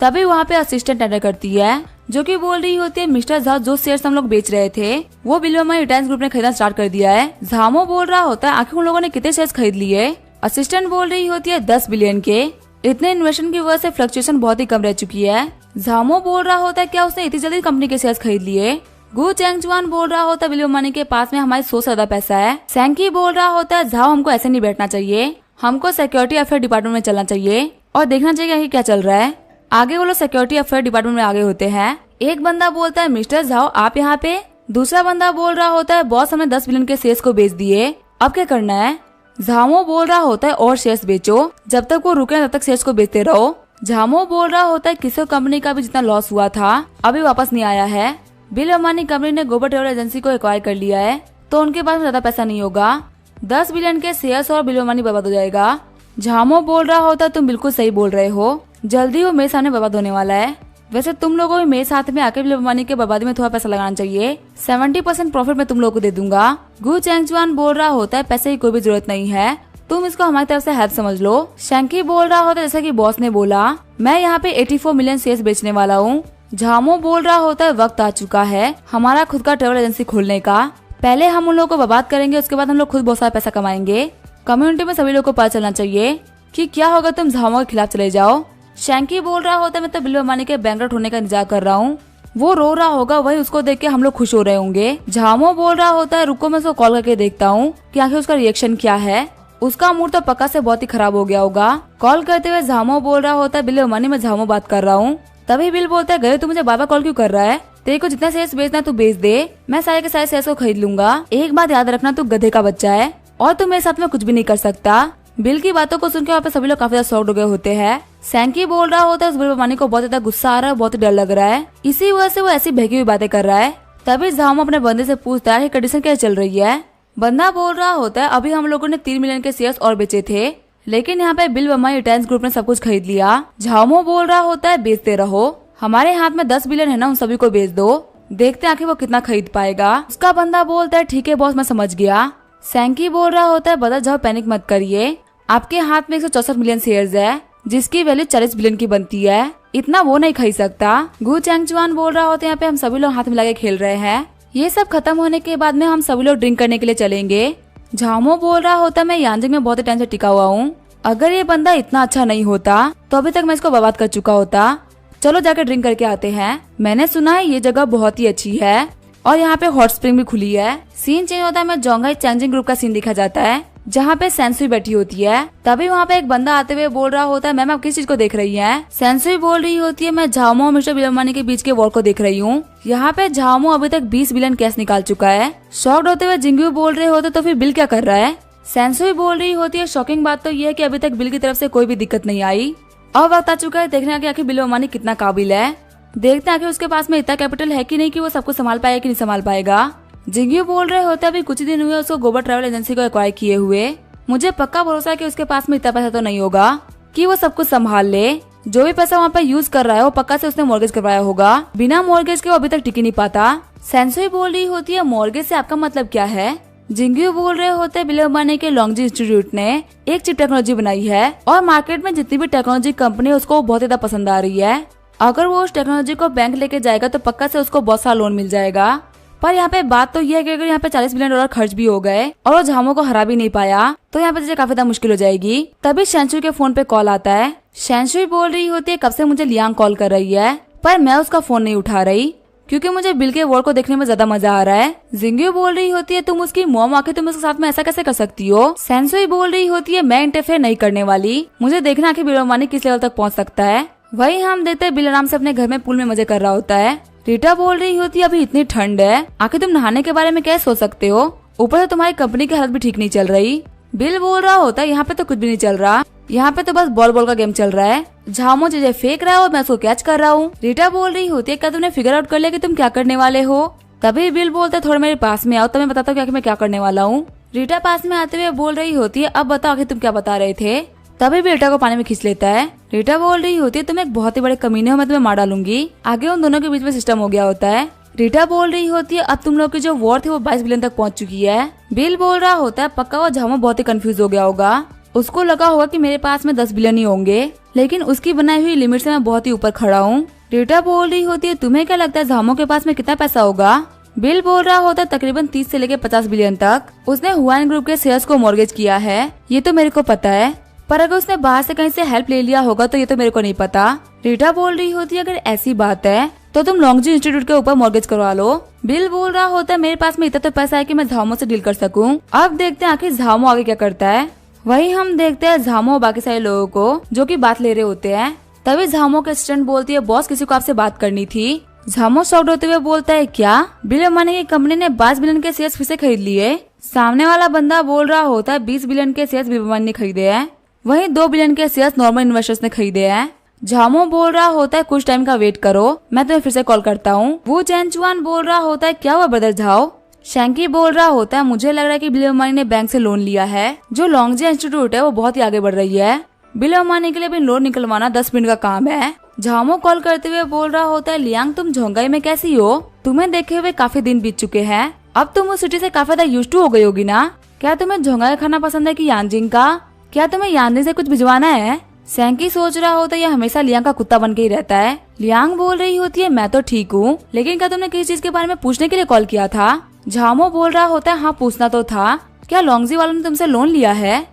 तभी वहाँ पे असिस्टेंट एंटर करती है। जो कि बोल रही होती है मिस्टर झाओ जो शेयर्स हम लोग बेच रहे थे वो बिल वर्मा रिलायंस ग्रुप ने खरीदना स्टार्ट कर दिया है। झामो बोल रहा होता है आखिर उन लोगों ने कितने शेयर्स खरीद लिए। असिस्टेंट बोल रही होती है 10 बिलियन के। इतने इन्वेस्टमेंट की वजह से फ्लक्चुएशन बहुत ही कम रह चुकी है। झामो बोल रहा होता है क्या उसने इतनी जल्दी कंपनी के शेयर्स खरीद लिए। गु चेंगजुआन बोल रहा होता है बिल वर्मा के पास में हमारे 100 से ज्यादा पैसा है। सैंकी बोल रहा होता है झाओ हमको ऐसे नहीं बैठना चाहिए, हमको सिक्योरिटी अफेयर डिपार्टमेंट में चलना चाहिए और देखना चाहिए कि क्या चल रहा है। आगे वो लोग सिक्योरिटी अफेयर डिपार्टमेंट में आगे होते हैं। एक बंदा बोलता है मिस्टर झाओ आप यहाँ पे। दूसरा बंदा बोल रहा होता है बॉस हमने 10 बिलियन के शेयर्स को बेच दिए, अब क्या करना है। झामो बोल रहा होता है और शेयर्स बेचो, जब तक वो रुके तब तक शेयर्स को बेचते रहो। झामो बोल रहा होता है किसी कंपनी का भी जितना लॉस हुआ था अभी वापस नहीं आया है। बिल वर्मा कंपनी ने ग्लोबल ट्रैवल एजेंसी को एक्वायर कर लिया है तो उनके पास ज्यादा पैसा नहीं होगा। 10 बिलियन के शेयर्स और बिल वर्मा बर्बाद हो जाएगा। झामो बोल रहा होता है तुम बिल्कुल सही बोल रहे हो, जल्दी वो मेरे सामने बर्बाद होने वाला है। वैसे तुम लोगों को मेरे साथ में आके बिल वर्मा के बर्बादी में थोड़ा पैसा लगाना चाहिए, 70% प्रॉफिट मैं तुम लोगों को दे दूंगा। गु चेंगजुआन बोल रहा होता है पैसे की कोई भी जरूरत नहीं है, तुम इसको हमारी तरफ से हेल्प समझ लो। शैंकी बोल रहा होता है जैसा कि बॉस ने बोला मैं यहाँ पे 84 मिलियन शेयर्स बेचने वाला हूँ। झामो बोल रहा होता है वक्त आ चुका है हमारा खुद का ट्रेवल एजेंसी खोलने का। पहले हम उन लोगों को बर्बाद करेंगे, उसके बाद हम लोग खुद बहुत सारा पैसा कमाएंगे। कम्युनिटी में सभी लोगों को पता चलना चाहिए कि क्या होगा तुम झामो के खिलाफ चले जाओ। शैंकी बोल रहा होता है मैं तो बिल वर्मा के बैंकरप्ट होने का इंतजार कर रहा हूँ, वो रो रहा होगा वही उसको देख के हम लोग खुश हो रहे होंगे। झामो बोल रहा होता है रुको मैं उसको कॉल करके देखता हूँ कि आखिर उसका रिएक्शन क्या है। उसका मूड तो पक्का से बहुत ही खराब हो गया होगा। कॉल करते हुए झामो बोल रहा होता है बिल वर्मा मैं झामो बात कर रहा हूँ। तभी बिल बोलता है गए तू मुझे बार बार कॉल क्यों कर रहा है, तेरे को जितना शेयर्स बेचना तू बेच दे, मैं सारे के सारे शेयर्स को खरीद लूंगा। एक बात याद रखना तू गधे का बच्चा है और तू मेरे साथ में कुछ भी नहीं कर सकता। बिल की बातों को सुनकर वहाँ पे सभी लोग काफी ज्यादा शॉक्ड हो गए होते हैं। सैंकी बोल रहा होता है उस बिल वर्मा को बहुत ज्यादा गुस्सा आ रहा है, बहुत ही डर लग रहा है, इसी वजह से वो ऐसी बहकी हुई बातें कर रहा है। तभी झामो अपने बंदे से पूछता है कंडीशन क्या चल रही है। बंदा बोल रहा होता है अभी हम लोगों ने 3 मिलियन के शेयर्स और बेचे थे, लेकिन यहाँ पे बिल वर्मा रिलायंस ग्रुप ने सब कुछ खरीद लिया। झामो बोल रहा होता है बेचते रहो, हमारे हाथ में 10 बिलियन है ना, उन सभी को बेच दो, देखते हैं आखिर वो कितना खरीद पाएगा। उसका बंदा बोलता है ठीक है बॉस मैं समझ गया। सैंकी बोल रहा होता है बदल जाओ पैनिक मत करिए, आपके हाथ में 164 मिलियन शेयर्स है जिसकी वैल्यू 40 बिलियन की बनती है, इतना वो नहीं खरीद सकता। गु चेंगजुआन बोल रहा होता है यहाँ पे हम सभी लोग हाथ मिला के खेल रहे हैं, ये सब खत्म होने के बाद में हम सभी लोग ड्रिंक करने के लिए चलेंगे। झामो बोल रहा होता है मैं यांजिंग में बहुत टाइम से टिका हुआ हूँ, अगर ये बंदा इतना अच्छा नहीं होता तो अभी तक मैं इसको बर्बाद कर चुका होता। चलो जाकर ड्रिंक करके आते हैं। मैंने सुना है ये जगह बहुत ही अच्छी है और यहाँ पे हॉट स्प्रिंग भी खुली है। सीन चेंज होता है मैं जोंगाई चैंजिंग ग्रुप का सीन दिखा जाता है जहाँ पे सेंसुई बैठी होती है। तभी वहाँ पे एक बंदा आते हुए बोल रहा होता है मैम आप किस चीज को देख रही हैं। सेंसुई बोल रही होती है मैं झामो और मिस्टर बिल वर्मा के बीच के वॉर को देख रही हूँ। यहाँ पे झामो अभी तक 20 बिलियन कैश निकाल चुका है। शॉक्ड होते हुए जिंगू बोल रहे होते तो फिर बिल क्या कर रहा है। सेंसुई बोल रही होती है शॉकिंग बात तो ये है कि अभी तक बिल की तरफ से कोई भी दिक्कत नहीं आई, अब वक्त आ चुका है देखने का आखिर बिल वर्मा कितना काबिल है। देखते हैं आखिर उसके पास में इतना कैपिटल है कि नहीं कि वो सब कुछ संभाल पाएगा कि नहीं संभाल पाएगा। जिंगू बोल रहे होते अभी कुछ दिन हुए उसको ग्लोबल ट्रैवल एजेंसी को एक्वायर किए हुए, मुझे पक्का भरोसा है कि उसके पास में इतना पैसा तो नहीं होगा कि वो सब कुछ संभाल ले। जो भी पैसा वहाँ पे यूज कर रहा है वो पक्का से उसने मॉर्गेज करवाया होगा, बिना मॉर्गेज के वो अभी तक टिक ही नहीं पाता। सेंसुई बोल रही होती है मॉर्गेज से आपका मतलब क्या है। जिंगू बोल रहे होते बिल वर्मा के लॉन्गजी इंस्टीट्यूट ने एक चिप टेक्नोलॉजी बनाई है और मार्केट में जितनी भी टेक्नोलॉजी कंपनी है उसको बहुत ज्यादा पसंद आ रही है। अगर वो उस टेक्नोलॉजी को बैंक लेके जाएगा तो पक्का से उसको बहुत सारा लोन मिल जाएगा। पर यहाँ पे बात तो ये है कि अगर यहाँ पे $40 बिलियन खर्च भी हो गए और वो झामो को हरा भी नहीं पाया तो यहाँ पे काफी ज्यादा मुश्किल हो जाएगी। तभी शैंशुई के फोन पे कॉल आता है। शैंशुई बोल रही होती है कब से मुझे लियांग कॉल कर रही है पर मैं उसका फोन नहीं उठा रही क्योंकि मुझे बिल के वॉर को देखने में ज्यादा मजा आ रहा है। जिंगू बोल रही होती है तुम उसकी मॉम आके तुम उसके साथ में ऐसा कैसे कर सकती हो। सेंसुई बोल रही होती है मैं इंटरफेयर नहीं करने वाली, मुझे देखना कि बिल वर्मा किस लेवल तक पहुंच सकता है। वही हम देखते बिल आराम से अपने घर में पूल में मजे कर रहा होता है। रीटा बोल रही होती है अभी इतनी ठंड है आखिर तुम नहाने के बारे में क्या सोच सकते हो, ऊपर से तुम्हारी कंपनी की हालत भी ठीक नहीं चल रही। बिल बोल रहा होता है यहाँ पे तो कुछ भी नहीं चल रहा, यहाँ पे तो बस बॉल बॉल का गेम चल रहा है। झामो चीजें फेंक रहा है और मैं उसको कैच कर रहा हूँ। रीटा बोल रही होती है क्या तुमने फिगर आउट कर लिया कि तुम क्या करने वाले हो। तभी बिल बोलते थोड़ा मेरे पास में आओ तो मैं बताता हूँ मैं क्या करने वाला हूँ। रीटा पास में आते हुए बोल रही होती है अब बताओ आखिर तुम क्या बता रहे थे। तभी भी रीटा को पानी में खींच लेता है। रीटा बोल रही होती है तुम एक बहुत ही बड़े कमीने हो, मैं तुम्हें मार डालूंगी। आगे उन दोनों के बीच में सिस्टम हो गया होता है। रीटा बोल रही होती है अब तुम लोग की जो वॉर थी वो 22 बिलियन तक पहुंच चुकी है। बिल बोल रहा होता है पक्का वो झामो बहुत ही कंफ्यूज हो गया होगा, उसको लगा होगा कि मेरे पास में 10 बिलियन ही होंगे, लेकिन उसकी बनाई हुई लिमिट से मैं बहुत ही ऊपर खड़ा हूँ। रीटा बोल रही होती है तुम्हें क्या लगता है झामो के पास में कितना पैसा होगा? बिल बोल रहा होता है तकरीबन 30 से लेकर 50 बिलियन तक। उसने हुआन ग्रुप के शेयर्स को मॉर्गेज किया है, ये तो मेरे को पता है, पर अगर उसने बाहर से कहीं से हेल्प ले लिया होगा तो ये तो मेरे को नहीं पता। रीटा बोल रही होती है अगर ऐसी बात है तो तुम लॉन्गजी इंस्टीट्यूट के ऊपर मॉर्गेज करवा लो। बिल बोल रहा होता है मेरे पास में इतना तो पैसा है कि मैं झामो से डील कर सकूं। अब देखते हैं आखिर झामो आगे क्या करता है। वही हम देखते हैं झामो और बाकी सारे लोगों को जो कि बात ले रहे होते हैं। तभी झामो के असिस्टेंट बोलती है बॉस किसी को आपसे बात करनी थी। झामो शॉक्ड होते हुए बोलता है क्या? बिल अंबानी की कंपनी ने 22 बिलियन के शेयर्स फिर से खरीद लिए। सामने वाला बंदा बोल रहा होता है 20 बिलियन के शेयर्स बिल अंबानी ने खरीदे हैं, वहीं 2 बिलियन के शेयर्स नॉर्मल इन्वेस्टर्स ने खरीदे हैं। झामो बोल रहा होता है कुछ टाइम का वेट करो, मैं तुम्हें फिर से कॉल करता हूँ। वो चैनचुआन बोल रहा होता है क्या हुआ ब्रदर झाओ? शैंकी बोल रहा होता है मुझे लग रहा है कि बिल अंबानी ने बैंक से लोन लिया है। जो लॉन्गजी इंस्टीट्यूट है वो बहुत ही आगे बढ़ रही है। बिल अंबानी के लिए भी लोन निकलवाना 10 मिनट का काम है। झामो कॉल करते हुए बोल रहा होता है लियांग तुम झोंगाई में कैसी हो? तुम्हें देखे हुए काफी दिन बीत चुके हैं, अब तुम उस सिटी से काफी ज्यादा यूज्ड टू हो गई होगी ना? क्या तुम्हें झोंगाई खाना पसंद है कि यांजिंग का? क्या तुम्हें यांजिंग से कुछ भिजवाना है? सैंकी सोच रहा होता है ये हमेशा लियांग का कुत्ता बन के ही रहता है। लियांग बोल रही होती है मैं तो ठीक हूँ, लेकिन क्या तुमने किसी चीज के बारे में पूछने के लिए कॉल किया था? झामो बोल रहा होता है हाँ पूछना तो था। क्या लॉन्गजी वालों ने तुमसे लोन लिया है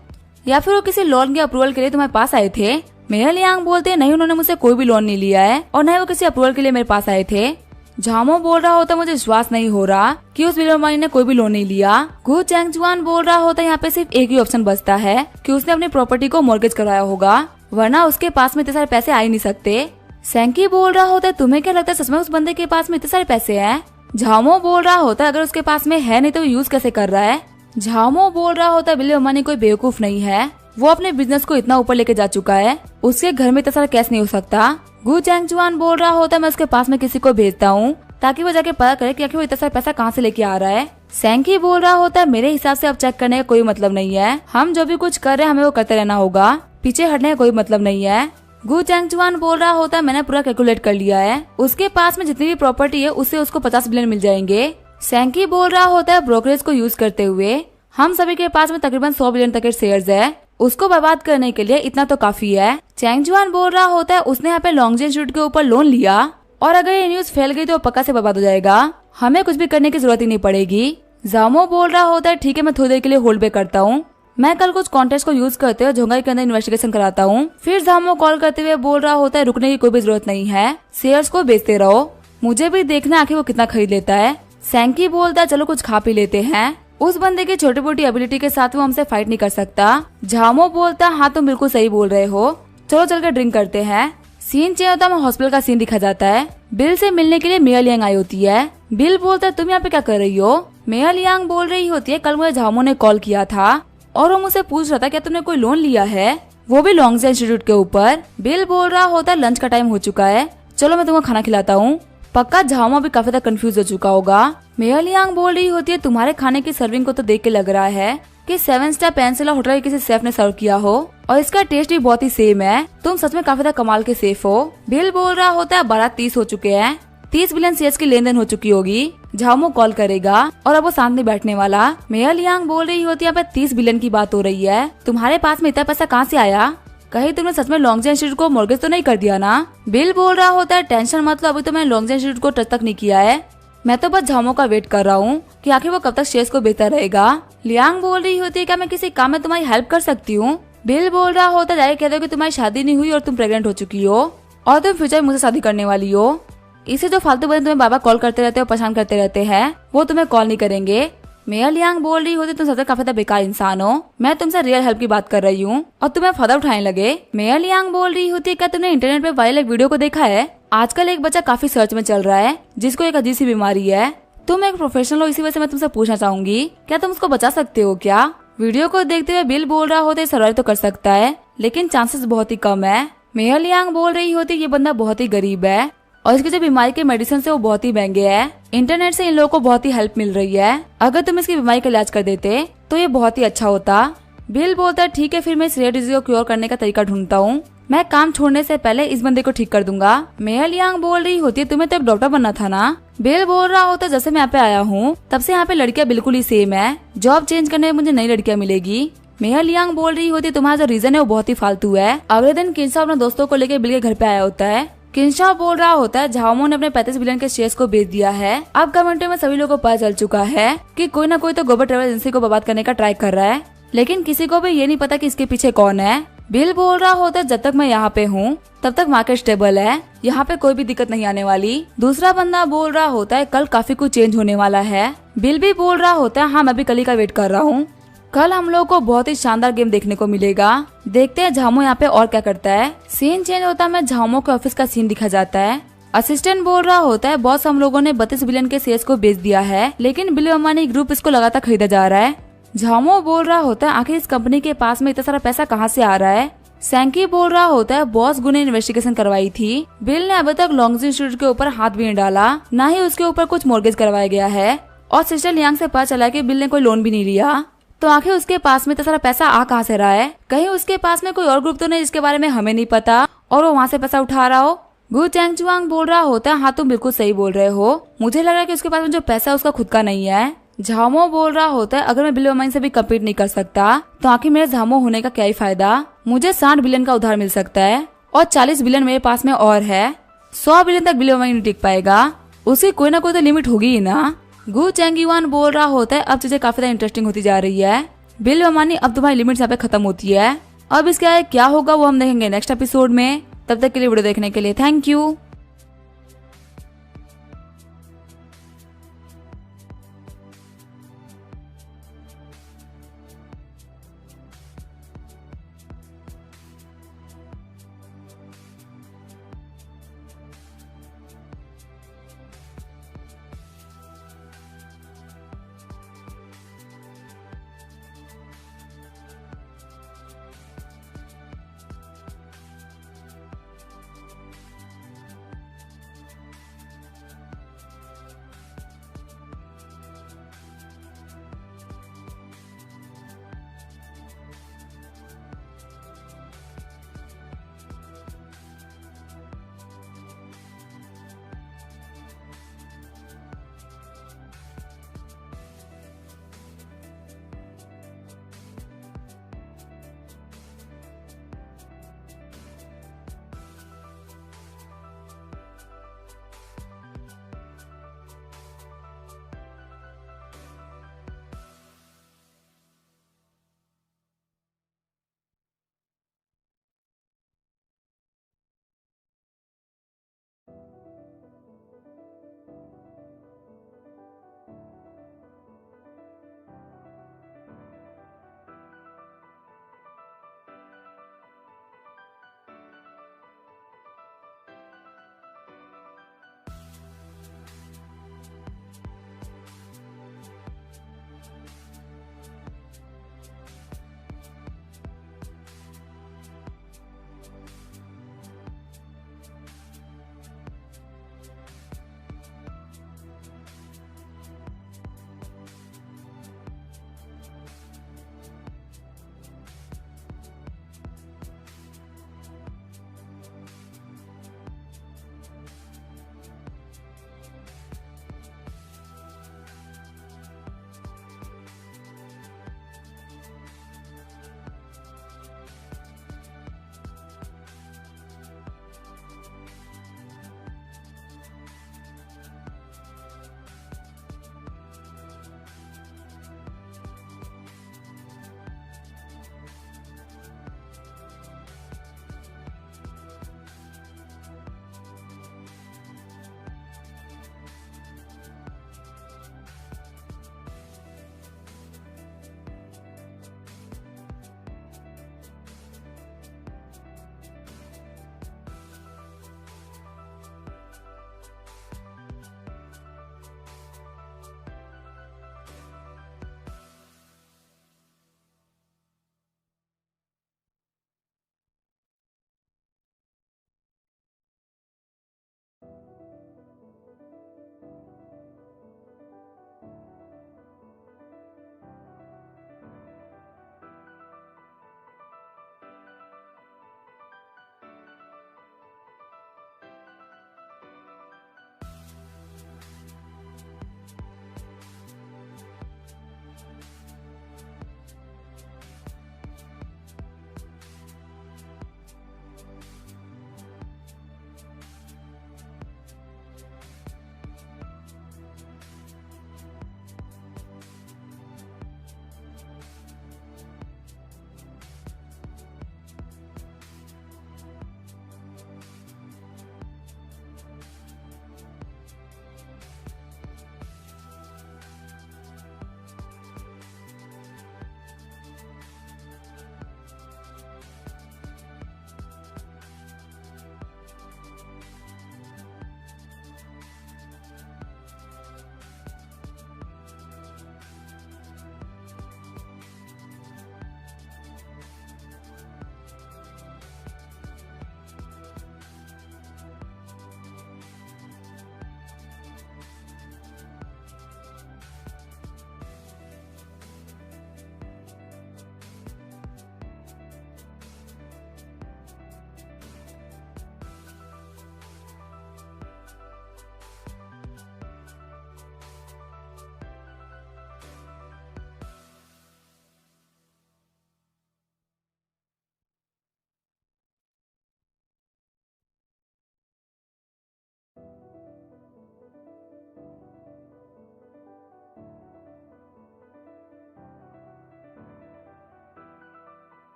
या फिर वो किसी लोन के अप्रूवल के लिए तुम्हारे पास आए थे? मेरा लियांग बोलते हैं नहीं उन्होंने मुझसे कोई भी लोन नहीं लिया है और न वो किसी अप्रूवल के लिए मेरे पास आए थे। झामो बोल रहा होता है मुझे विश्वास नहीं हो रहा कि उस बिल अंबानी ने कोई भी लोन नहीं लिया। गु चैंगचुआन बोल रहा होता है यहाँ पे सिर्फ एक ही ऑप्शन बचता है कि उसने अपनी प्रॉपर्टी को मॉर्गेज करवाया होगा, वरना उसके पास में इतने सारे पैसे आ ही नहीं सकते। सैंकी बोल रहा होता है तुम्हें क्या लगता है सच में उस बंदे के पास में इतने सारे पैसे हैं? झामो बोल रहा होता है अगर उसके पास में है नहीं तो यूज कैसे कर रहा है? झामो बोल रहा होता है बिल अंबानी कोई बेवकूफ नहीं है, वो अपने बिजनेस को इतना ऊपर लेके जा चुका है, उसके घर में इतना सारा कैश नहीं हो सकता। गु चैंगचुआन बोल रहा होता है मैं उसके पास में किसी को भेजता हूँ ताकि वो जाके पता करे कि आखिर वो इतना सारा पैसा कहाँ से लेके आ रहा है। सैंकी बोल रहा होता है मेरे हिसाब से अब चेक करने का कोई मतलब नहीं है, हम जो भी कुछ कर रहे हैं हमें वो करते रहना होगा, पीछे हटने का कोई मतलब नहीं है। गु चैंगचुआन बोल रहा होता है मैंने पूरा कैलकुलेट कर लिया है, उसके पास में जितनी भी प्रॉपर्टी है उससे उसको 50 बिलियन मिल जाएंगे। सैंकी बोल रहा होता है ब्रोकरेज को यूज करते हुए हम सभी के पास में तकरीबन 100 बिलियन तक के शेयर्स है, उसको बर्बाद करने के लिए इतना तो काफी है। चैंगचुआन बोल रहा होता है उसने यहाँ पे लॉन्गजी इंस्टीट्यूट के ऊपर लोन लिया और अगर ये न्यूज फैल गई तो पक्का से बर्बाद हो जाएगा, हमें कुछ भी करने की जरूरत ही नहीं पड़ेगी। झामो बोल रहा होता है ठीक है मैं थोड़ी देर के लिए होल्ड पे करता हूँ, मैं कल कुछ कॉन्टेस्ट को यूज करते हुए झोंगाई के अंदर इन्वेस्टिगेशन कराता हूँ। फिर झामो कॉल करते हुए बोल रहा होता है रुकने की कोई भी जरूरत नहीं है, शेयर्स को बेचते रहो, मुझे भी देखना आखिर वो कितना खरीद लेता है। सैंकी बोलता है चलो कुछ खा पी लेते हैं, उस बंदे की छोटी मोटी एबिलिटी के साथ वो हमसे फाइट नहीं कर सकता। झामो बोलता हाँ तुम बिल्कुल सही बोल रहे हो, चलो चल कर ड्रिंक करते हैं। सीन चाहिए होता है हॉस्पिटल का सीन दिखा जाता है, बिल से मिलने के लिए मेया लियांग आई होती है। बिल बोलता है तुम यहाँ पे क्या कर रही हो? मेया लियांग बोल रही होती है कल मुझे झामो ने कॉल किया था और वो मुझसे पूछ रहा था क्या तुमने कोई लोन लिया है, वो भी लॉन्गजी इंस्टीट्यूट के ऊपर। बिल बोल रहा होता है लंच का टाइम हो चुका है, चलो मैं तुम्हें खाना खिलाता हूँ। पक्का झामो भी काफी ज्यादा कंफ्यूज हो चुका होगा। मेया लियांग बोल रही होती है तुम्हारे खाने की सर्विंग को तो देख के लग रहा है कि 7 स्टार पेनिनसुला होटल के किसी शेफ ने सर्व किया हो और इसका टेस्ट भी बहुत ही सेम है, तुम सच में काफी ज्यादा कमाल के शेफ हो। बिल बोल रहा होता है 12:30 हो चुके हैं, 30 बिलियन शेयर्स की लेन देन हो चुकी होगी, झामो कॉल करेगा और अब वो सामने बैठने वाला। मेया लियांग बोल रही होती है 30 बिलियन की बात हो रही है, तुम्हारे पास में इतना पैसा कहाँ से आया? कहीं तुमने सच में लॉन्गजी इंस्टीट्यूट को मॉर्गेज तो नहीं कर दिया ना? बिल बोल रहा होता है टेंशन मत लो, अभी तो मैंने लॉन्गजी इंस्टीट्यूट को टच तक नहीं किया है, मैं तो बस झामो का वेट कर रहा हूँ कि आखिर वो कब तक शेयर्स को बेचता रहेगा। लियांग बोल रही होती है क्या मैं किसी काम में तुम्हारी हेल्प कर सकती हूँ? बिल बोल रहा होता है जाके कह दो कि तुम्हारी शादी नहीं हुई और तुम प्रेग्नेंट हो चुकी हो और तुम फ्यूचर में मुझसे शादी करने वाली हो। इसे जो फालतू बंदे तुम्हें बाबा कॉल करते रहते हैं और परेशान करते रहते हैं वो तुम्हें कॉल नहीं करेंगे। मेया लियांग बोल रही होती तुम सबसे काफी ज्यादा बेकार इंसान हो, मैं तुमसे रियल हेल्प की बात कर रही हूँ और तुम्हें फायदा उठाने लगे। मेया लियांग बोल रही होती है क्या तुमने इंटरनेट पे वायरल एक वीडियो को देखा है? आजकल एक बच्चा काफी सर्च में चल रहा है जिसको एक अजीब सी बीमारी है, तुम एक प्रोफेशनल हो इसी वजह से मैं तुमसे पूछना चाहूंगी क्या तुम उसको बचा सकते हो क्या? वीडियो को देखते हुए बिल बोल रहा होता है सर्वाइव तो कर सकता है लेकिन चांसेस बहुत ही कम है। मेया लियांग बोल रही होती ये बंदा बहुत ही गरीब है और इसकी जो बीमारी के मेडिसिन है वो बहुत ही महंगे है, इंटरनेट से इन लोगों को बहुत ही हेल्प मिल रही है, अगर तुम इसकी बीमारी का इलाज कर देते तो ये बहुत ही अच्छा होता। बिल बोलता है ठीक है फिर मैं इस रेयर डिजीज को क्योर करने का तरीका ढूंढता हूँ, मैं काम छोड़ने से पहले इस बंदे को ठीक कर दूंगा। मेया लियांग बोल रही होती है तुम्हें तो एक डॉक्टर बनना था ना? बिल बोल रहा होता है जब से मैं यहाँ पे आया हूँ तब से यहाँ पे लड़कियां बिल्कुल ही सेम है, जॉब चेंज करने में मुझे नई लड़कियां मिलेगी। मेया लियांग बोल रही होती है तुम्हारा जो रीजन है वो बहुत ही फालतू है। अगले दिन किन्सा अपने दोस्तों को लेकर बिल के घर पे आया होता है, किंशा बोल रहा होता है झाओमो ने अपने 35 बिलियन के शेयर्स को बेच दिया है। अब कमेंट्री में सभी लोगों को पता चल चुका है कि कोई ना कोई तो ग्लोबल ट्रैवल एजेंसी को बर्बाद करने का ट्राई कर रहा है, लेकिन किसी को भी ये नहीं पता कि इसके पीछे कौन है। बिल बोल रहा होता है जब तक मैं यहाँ पे हूँ तब तक मार्केट स्टेबल है, यहाँ पे कोई भी दिक्कत नहीं आने वाली। दूसरा बंदा बोल रहा होता है कल काफी कुछ चेंज होने वाला है। बिल भी बोल रहा होता है हाँ मैं भी कल ही का वेट कर रहा हूँ, कल हम लोग को बहुत ही शानदार गेम देखने को मिलेगा। देखते हैं झाओमो यहाँ पे और क्या करता है। सीन चेंज होता है, झाओमो के ऑफिस का सीन दिखा जाता है। असिस्टेंट बोल रहा होता है बॉस हम लोगों ने 32 बिलियन के शेयर्स को बेच दिया है, लेकिन बिल अंबानी ग्रुप इसको लगातार खरीदा जा रहा है। झाओमो बोल रहा होता है आखिर इस कंपनी के पास में इतना सारा पैसा कहाँ से आ रहा है। सैंकी बोल रहा होता है बॉस गुने इन्वेस्टिगेशन करवाई थी, बिल ने अभी तक लॉन्गजी इंस्टीट्यूट के ऊपर हाथ भी नहीं डाला, ना ही उसके ऊपर कुछ मोर्गेज करवाया गया है। और सिस्टर लियांग से पता चला कि बिल ने कोई लोन भी नहीं लिया, तो आखिर उसके पास में इतना सारा पैसा आ कहाँ से रहा है। कहीं उसके पास में कोई और ग्रुप तो नहीं जिसके बारे में हमें नहीं पता और वो वहाँ से पैसा उठा रहा हो। गु चैंगचुआंग बोल रहा होता है हाँ तुम बिल्कुल सही बोल रहे हो, मुझे लग रहा है कि उसके पास में जो पैसा है उसका खुद का नहीं है। झाओमो बोल रहा होता है अगर मैं बिल अंबानी से भी कम्पीट नहीं कर सकता तो आखिर मेरे झाओमो होने का क्या ही फायदा। मुझे 60 बिलियन का उधार मिल सकता है और 40 बिलियन मेरे पास में और है। 100 बिलियन तक बिल अंबानी नहीं टिक पाएगा, उसकी कोई ना कोई तो लिमिट होगी ही ना। गु चैंगयुआन बोल रहा होता है अब चीजें काफी ज्यादा इंटरेस्टिंग होती जा रही है। बिल अंबानी अब तुम्हारी लिमिट यहाँ पे खत्म होती है। अब इसके आगे क्या होगा वो हम देखेंगे नेक्स्ट एपिसोड में। तब तक के लिए वीडियो देखने के लिए थैंक यू।